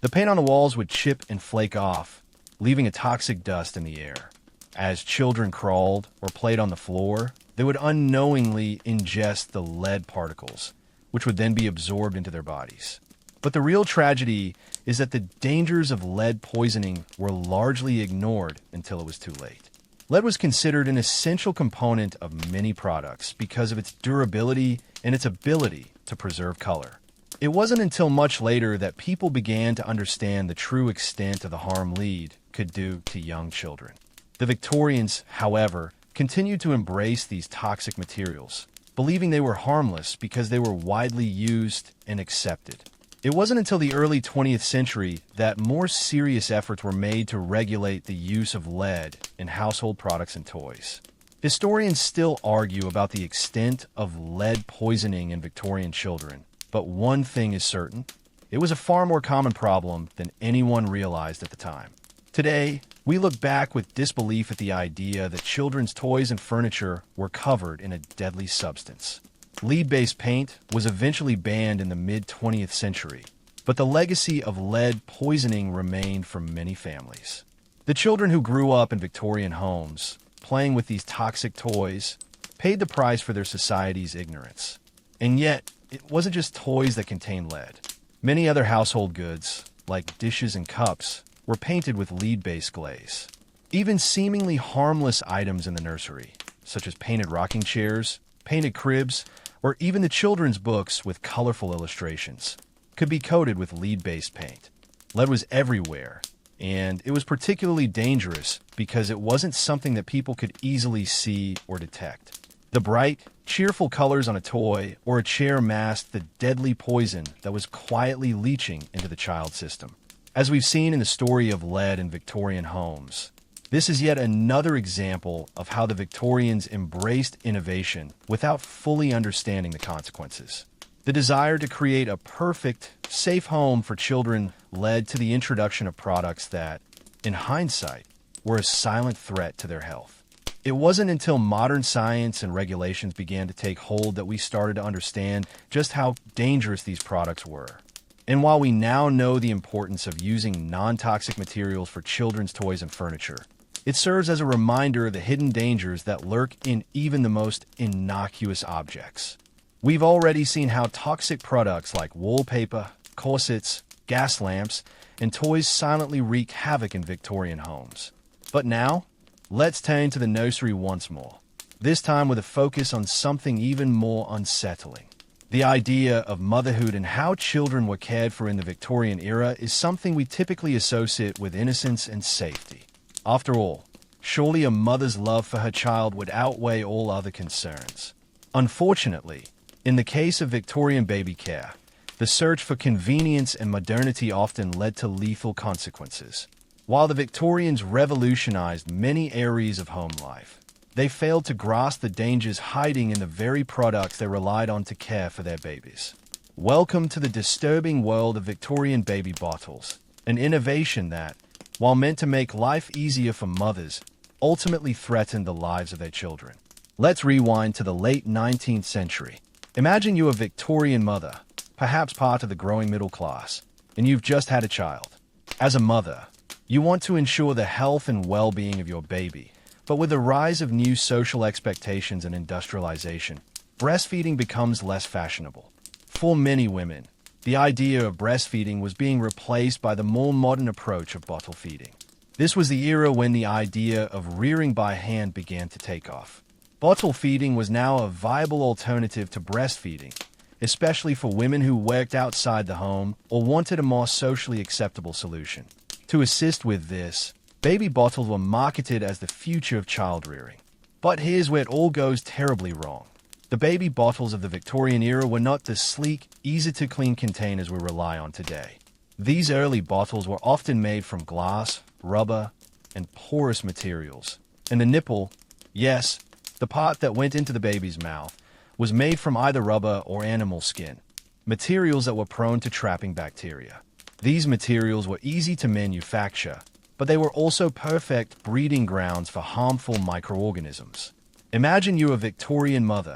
The paint on the walls would chip and flake off, leaving a toxic dust in the air. As children crawled or played on the floor, they would unknowingly ingest the lead particles, which would then be absorbed into their bodies. But the real tragedy is that the dangers of lead poisoning were largely ignored until it was too late. Lead was considered an essential component of many products because of its durability and its ability to preserve color. It wasn't until much later that people began to understand the true extent of the harm lead could do to young children. The Victorians, however, continued to embrace these toxic materials, believing they were harmless because they were widely used and accepted. It wasn't until the early 20th century that more serious efforts were made to regulate the use of lead in household products and toys. Historians still argue about the extent of lead poisoning in Victorian children, but one thing is certain: it was a far more common problem than anyone realized at the time. Today, we look back with disbelief at the idea that children's toys and furniture were covered in a deadly substance. Lead-based paint was eventually banned in the mid-20th century, but the legacy of lead poisoning remained for many families. The children who grew up in Victorian homes, playing with these toxic toys, paid the price for their society's ignorance. And yet, it wasn't just toys that contained lead. Many other household goods, like dishes and cups, were painted with lead-based glaze. Even seemingly harmless items in the nursery, such as painted rocking chairs, painted cribs, or even the children's books with colorful illustrations, could be coated with lead-based paint. Lead was everywhere, and it was particularly dangerous because it wasn't something that people could easily see or detect. The bright, cheerful colors on a toy or a chair masked the deadly poison that was quietly leaching into the child's system. As we've seen in the story of lead in Victorian homes, this is yet another example of how the Victorians embraced innovation without fully understanding the consequences. The desire to create a perfect, safe home for children led to the introduction of products that, in hindsight, were a silent threat to their health. It wasn't until modern science and regulations began to take hold that we started to understand just how dangerous these products were. And while we now know the importance of using non-toxic materials for children's toys and furniture, it serves as a reminder of the hidden dangers that lurk in even the most innocuous objects. We've already seen how toxic products like wallpaper, corsets, gas lamps, and toys silently wreak havoc in Victorian homes. But now, let's turn to the nursery once more, this time with a focus on something even more unsettling. The idea of motherhood and how children were cared for in the Victorian era is something we typically associate with innocence and safety. After all, surely a mother's love for her child would outweigh all other concerns. Unfortunately, in the case of Victorian baby care, the search for convenience and modernity often led to lethal consequences. While the Victorians revolutionized many areas of home life, they failed to grasp the dangers hiding in the very products they relied on to care for their babies. Welcome to the disturbing world of Victorian baby bottles, an innovation that, while meant to make life easier for mothers, ultimately threatened the lives of their children. Let's rewind to the late 19th century. Imagine you're a Victorian mother, perhaps part of the growing middle class, and you've just had a child. As a mother, you want to ensure the health and well-being of your baby. But with the rise of new social expectations and industrialization, breastfeeding becomes less fashionable. For many women, the idea of breastfeeding was being replaced by the more modern approach of bottle feeding. This was the era when the idea of rearing by hand began to take off. Bottle feeding was now a viable alternative to breastfeeding, especially for women who worked outside the home or wanted a more socially acceptable solution. To assist with this, baby bottles were marketed as the future of child rearing. But here's where it all goes terribly wrong. The baby bottles of the Victorian era were not the sleek, easy-to-clean containers we rely on today. These early bottles were often made from glass, rubber, and porous materials. And the nipple, yes, the part that went into the baby's mouth, was made from either rubber or animal skin, materials that were prone to trapping bacteria. These materials were easy to manufacture, but they were also perfect breeding grounds for harmful microorganisms. Imagine you're a Victorian mother,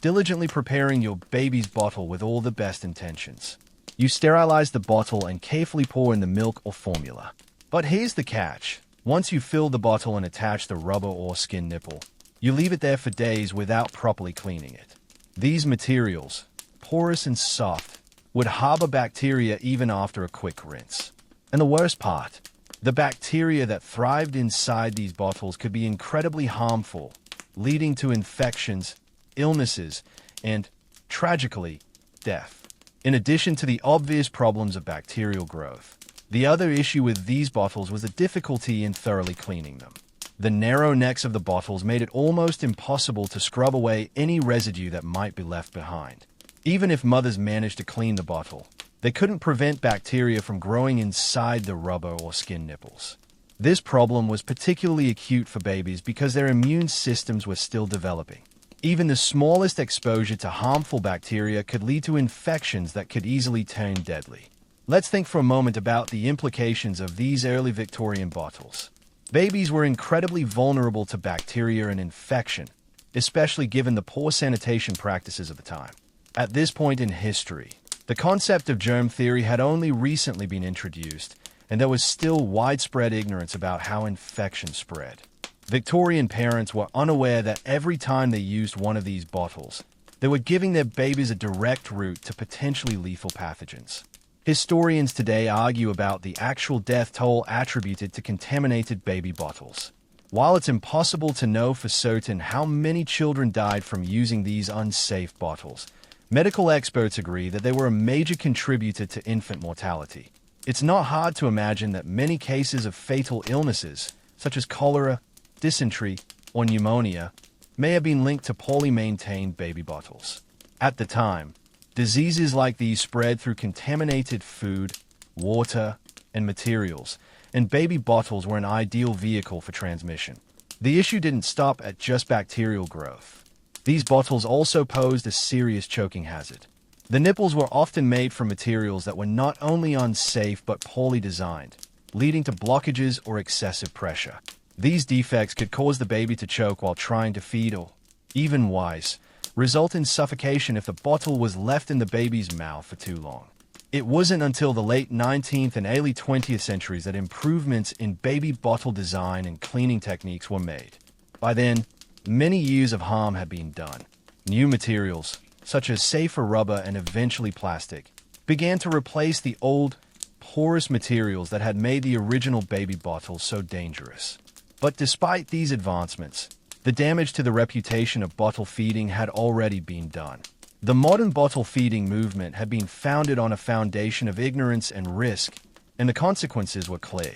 diligently preparing your baby's bottle with all the best intentions. You sterilize the bottle and carefully pour in the milk or formula. But here's the catch. Once you fill the bottle and attach the rubber or skin nipple, you leave it there for days without properly cleaning it. These materials, porous and soft, would harbor bacteria even after a quick rinse. And the worst part, the bacteria that thrived inside these bottles could be incredibly harmful, leading to infections, illnesses, and, tragically, death. In addition to the obvious problems of bacterial growth, the other issue with these bottles was the difficulty in thoroughly cleaning them. The narrow necks of the bottles made it almost impossible to scrub away any residue that might be left behind. Even if mothers managed to clean the bottle, they couldn't prevent bacteria from growing inside the rubber or skin nipples. This problem was particularly acute for babies because their immune systems were still developing. Even the smallest exposure to harmful bacteria could lead to infections that could easily turn deadly. Let's think for a moment about the implications of these early Victorian bottles. Babies were incredibly vulnerable to bacteria and infection, especially given the poor sanitation practices of the time. At this point in history, the concept of germ theory had only recently been introduced, and there was still widespread ignorance about how infection spread. Victorian parents were unaware that every time they used one of these bottles, they were giving their babies a direct route to potentially lethal pathogens. Historians today argue about the actual death toll attributed to contaminated baby bottles. While it's impossible to know for certain how many children died from using these unsafe bottles, medical experts agree that they were a major contributor to infant mortality. It's not hard to imagine that many cases of fatal illnesses, such as cholera, dysentery, or pneumonia, may have been linked to poorly maintained baby bottles. At the time, diseases like these spread through contaminated food, water, and materials, and baby bottles were an ideal vehicle for transmission. The issue didn't stop at just bacterial growth. These bottles also posed a serious choking hazard. The nipples were often made from materials that were not only unsafe but poorly designed, leading to blockages or excessive pressure. These defects could cause the baby to choke while trying to feed or, even worse, result in suffocation if the bottle was left in the baby's mouth for too long. It wasn't until the late 19th and early 20th centuries that improvements in baby bottle design and cleaning techniques were made. By then, many years of harm had been done. New materials, such as safer rubber and eventually plastic, began to replace the old, porous materials that had made the original baby bottles so dangerous. But despite these advancements, the damage to the reputation of bottle feeding had already been done. The modern bottle feeding movement had been founded on a foundation of ignorance and risk, and the consequences were clear.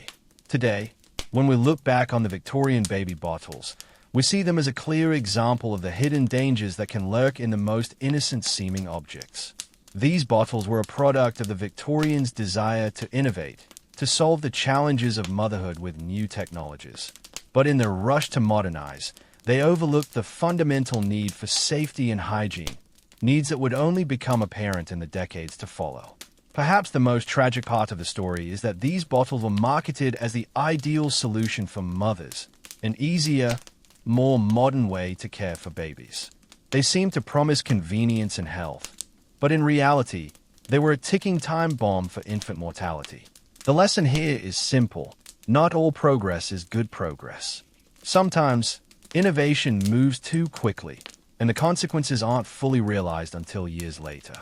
Today, when we look back on the Victorian baby bottles, we see them as a clear example of the hidden dangers that can lurk in the most innocent-seeming objects. These bottles were a product of the Victorians' desire to innovate, to solve the challenges of motherhood with new technologies. But in their rush to modernize, they overlooked the fundamental need for safety and hygiene, needs that would only become apparent in the decades to follow. Perhaps the most tragic part of the story is that these bottles were marketed as the ideal solution for mothers, an easier, more modern way to care for babies. They seemed to promise convenience and health, but in reality, they were a ticking time bomb for infant mortality. The lesson here is simple. Not all progress is good progress. Sometimes, innovation moves too quickly, and the consequences aren't fully realized until years later.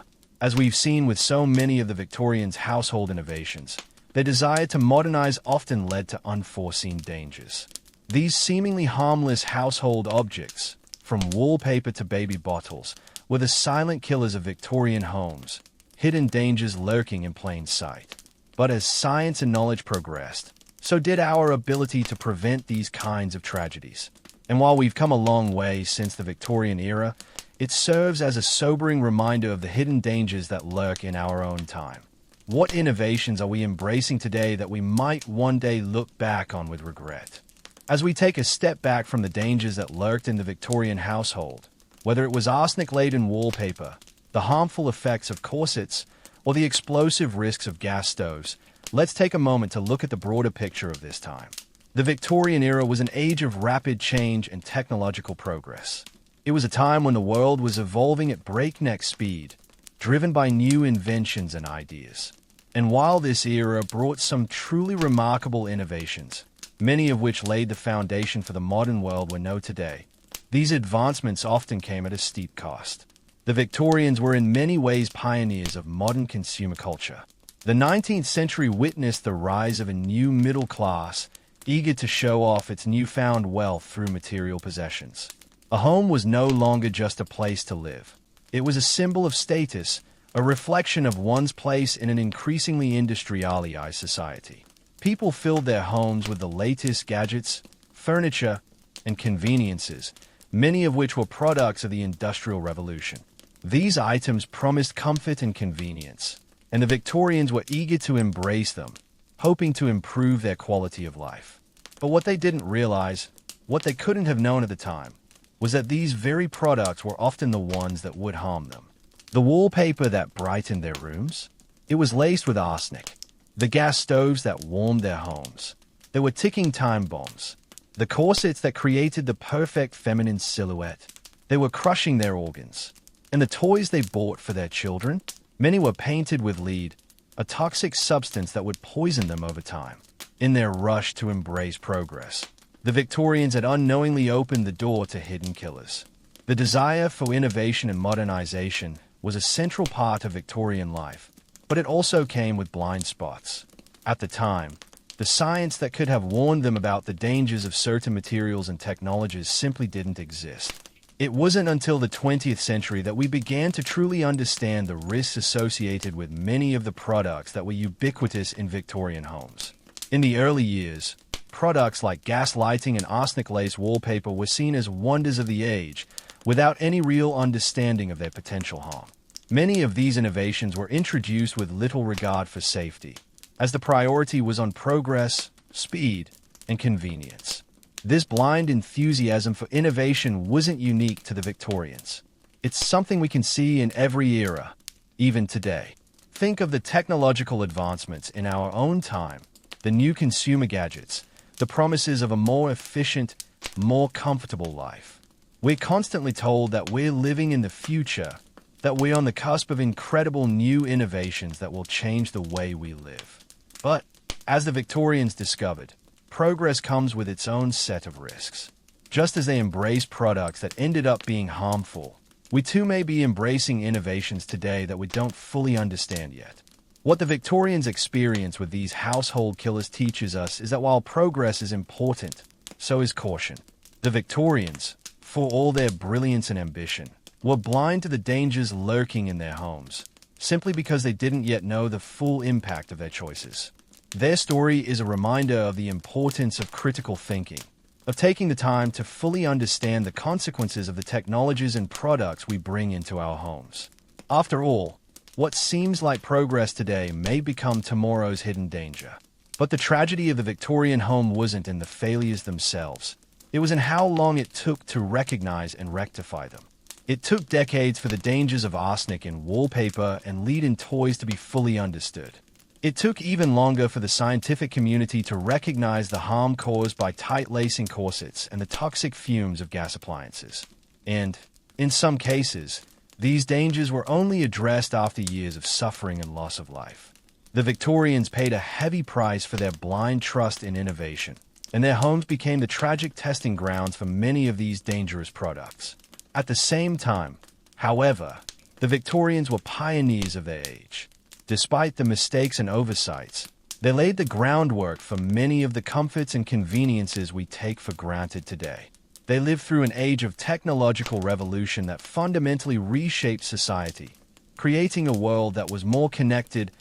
As we've seen with so many of the Victorians' household innovations, their desire to modernize often led to unforeseen dangers. These seemingly harmless household objects, from wallpaper to baby bottles, were the silent killers of Victorian homes, hidden dangers lurking in plain sight. But as science and knowledge progressed, so did our ability to prevent these kinds of tragedies. And while we've come a long way since the Victorian era, it serves as a sobering reminder of the hidden dangers that lurk in our own time. What innovations are we embracing today that we might one day look back on with regret? As we take a step back from the dangers that lurked in the Victorian household, whether it was arsenic-laden wallpaper, the harmful effects of corsets, or the explosive risks of gas stoves, let's take a moment to look at the broader picture of this time. The Victorian era was an age of rapid change and technological progress. It was a time when the world was evolving at breakneck speed, driven by new inventions and ideas. And while this era brought some truly remarkable innovations, many of which laid the foundation for the modern world we know today, these advancements often came at a steep cost. The Victorians were in many ways pioneers of modern consumer culture. The 19th century witnessed the rise of a new middle class, eager to show off its newfound wealth through material possessions. A home was no longer just a place to live. It was a symbol of status, a reflection of one's place in an increasingly industrialized society. People filled their homes with the latest gadgets, furniture, and conveniences, many of which were products of the Industrial Revolution. These items promised comfort and convenience, and the Victorians were eager to embrace them, hoping to improve their quality of life. But what they didn't realize, what they couldn't have known at the time, was that these very products were often the ones that would harm them. The wallpaper that brightened their rooms, it was laced with arsenic. The gas stoves that warmed their homes, they were ticking time bombs. The corsets that created the perfect feminine silhouette, they were crushing their organs. And the toys they bought for their children, many were painted with lead, a toxic substance that would poison them over time. In their rush to embrace progress, the Victorians had unknowingly opened the door to hidden killers. The desire for innovation and modernization was a central part of Victorian life, but it also came with blind spots. At the time, the science that could have warned them about the dangers of certain materials and technologies simply didn't exist. It wasn't until the 20th century that we began to truly understand the risks associated with many of the products that were ubiquitous in Victorian homes. In the early years, products like gas lighting and arsenic-laced wallpaper were seen as wonders of the age, without any real understanding of their potential harm. Many of these innovations were introduced with little regard for safety, as the priority was on progress, speed, and convenience. This blind enthusiasm for innovation wasn't unique to the Victorians. It's something we can see in every era, even today. Think of the technological advancements in our own time, the new consumer gadgets, the promises of a more efficient, more comfortable life. We're constantly told that we're living in the future, that we're on the cusp of incredible new innovations that will change the way we live. But, as the Victorians discovered, progress comes with its own set of risks. Just as they embraced products that ended up being harmful, we too may be embracing innovations today that we don't fully understand yet. What the Victorians' experience with these household killers teaches us is that while progress is important, so is caution. The Victorians, for all their brilliance and ambition, were blind to the dangers lurking in their homes, simply because they didn't yet know the full impact of their choices. Their story is a reminder of the importance of critical thinking, of taking the time to fully understand the consequences of the technologies and products we bring into our homes. After all, what seems like progress today may become tomorrow's hidden danger. But the tragedy of the Victorian home wasn't in the failures themselves. It was in how long it took to recognize and rectify them. It took decades for the dangers of arsenic in wallpaper and lead in toys to be fully understood. It took even longer for the scientific community to recognize the harm caused by tight-lacing corsets and the toxic fumes of gas appliances. And, in some cases, these dangers were only addressed after years of suffering and loss of life. The Victorians paid a heavy price for their blind trust in innovation, and their homes became the tragic testing grounds for many of these dangerous products. At the same time, however, The Victorians were pioneers of their age. Despite the mistakes and oversights, they laid the groundwork for many of the comforts and conveniences we take for granted today. They lived through an age of technological revolution that fundamentally reshaped society, creating a world that was more connected,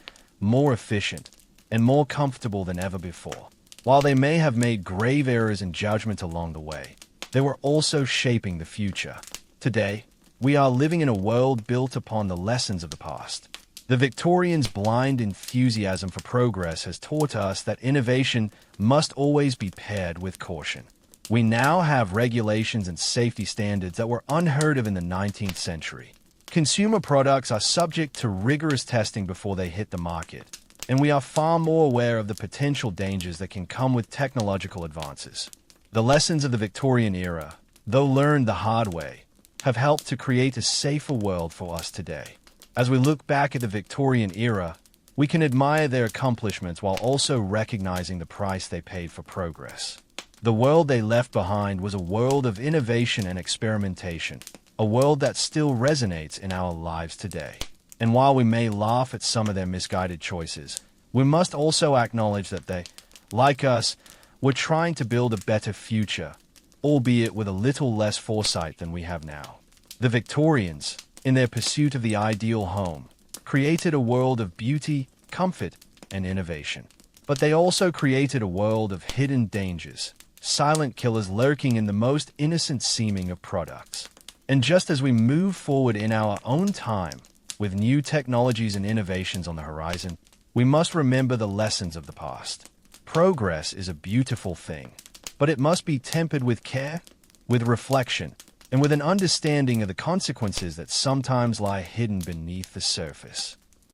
more efficient, and more comfortable than ever before. While they may have made grave errors in judgment along the way, they were also shaping the future. Today, we are living in a world built upon the lessons of the past. The Victorians' blind enthusiasm for progress has taught us that innovation must always be paired with caution. We now have regulations and safety standards that were unheard of in the 19th century. Consumer products are subject to rigorous testing before they hit the market, and we are far more aware of the potential dangers that can come with technological advances. The lessons of the Victorian era, though learned the hard way, have helped to create a safer world for us today. As we look back at the Victorian era, we can admire their accomplishments while also recognizing the price they paid for progress. The world they left behind was a world of innovation and experimentation, a world that still resonates in our lives today. And while we may laugh at some of their misguided choices, we must also acknowledge that they, like us, were trying to build a better future, albeit with a little less foresight than we have now. The Victorians, in their pursuit of the ideal home, created a world of beauty, comfort, and innovation. But they also created a world of hidden dangers, silent killers lurking in the most innocent seeming of products. And just as we move forward in our own time, with new technologies and innovations on the horizon, we must remember the lessons of the past. Progress is a beautiful thing, but it must be tempered with care, with reflection, and with an understanding of the consequences that sometimes lie hidden beneath the surface.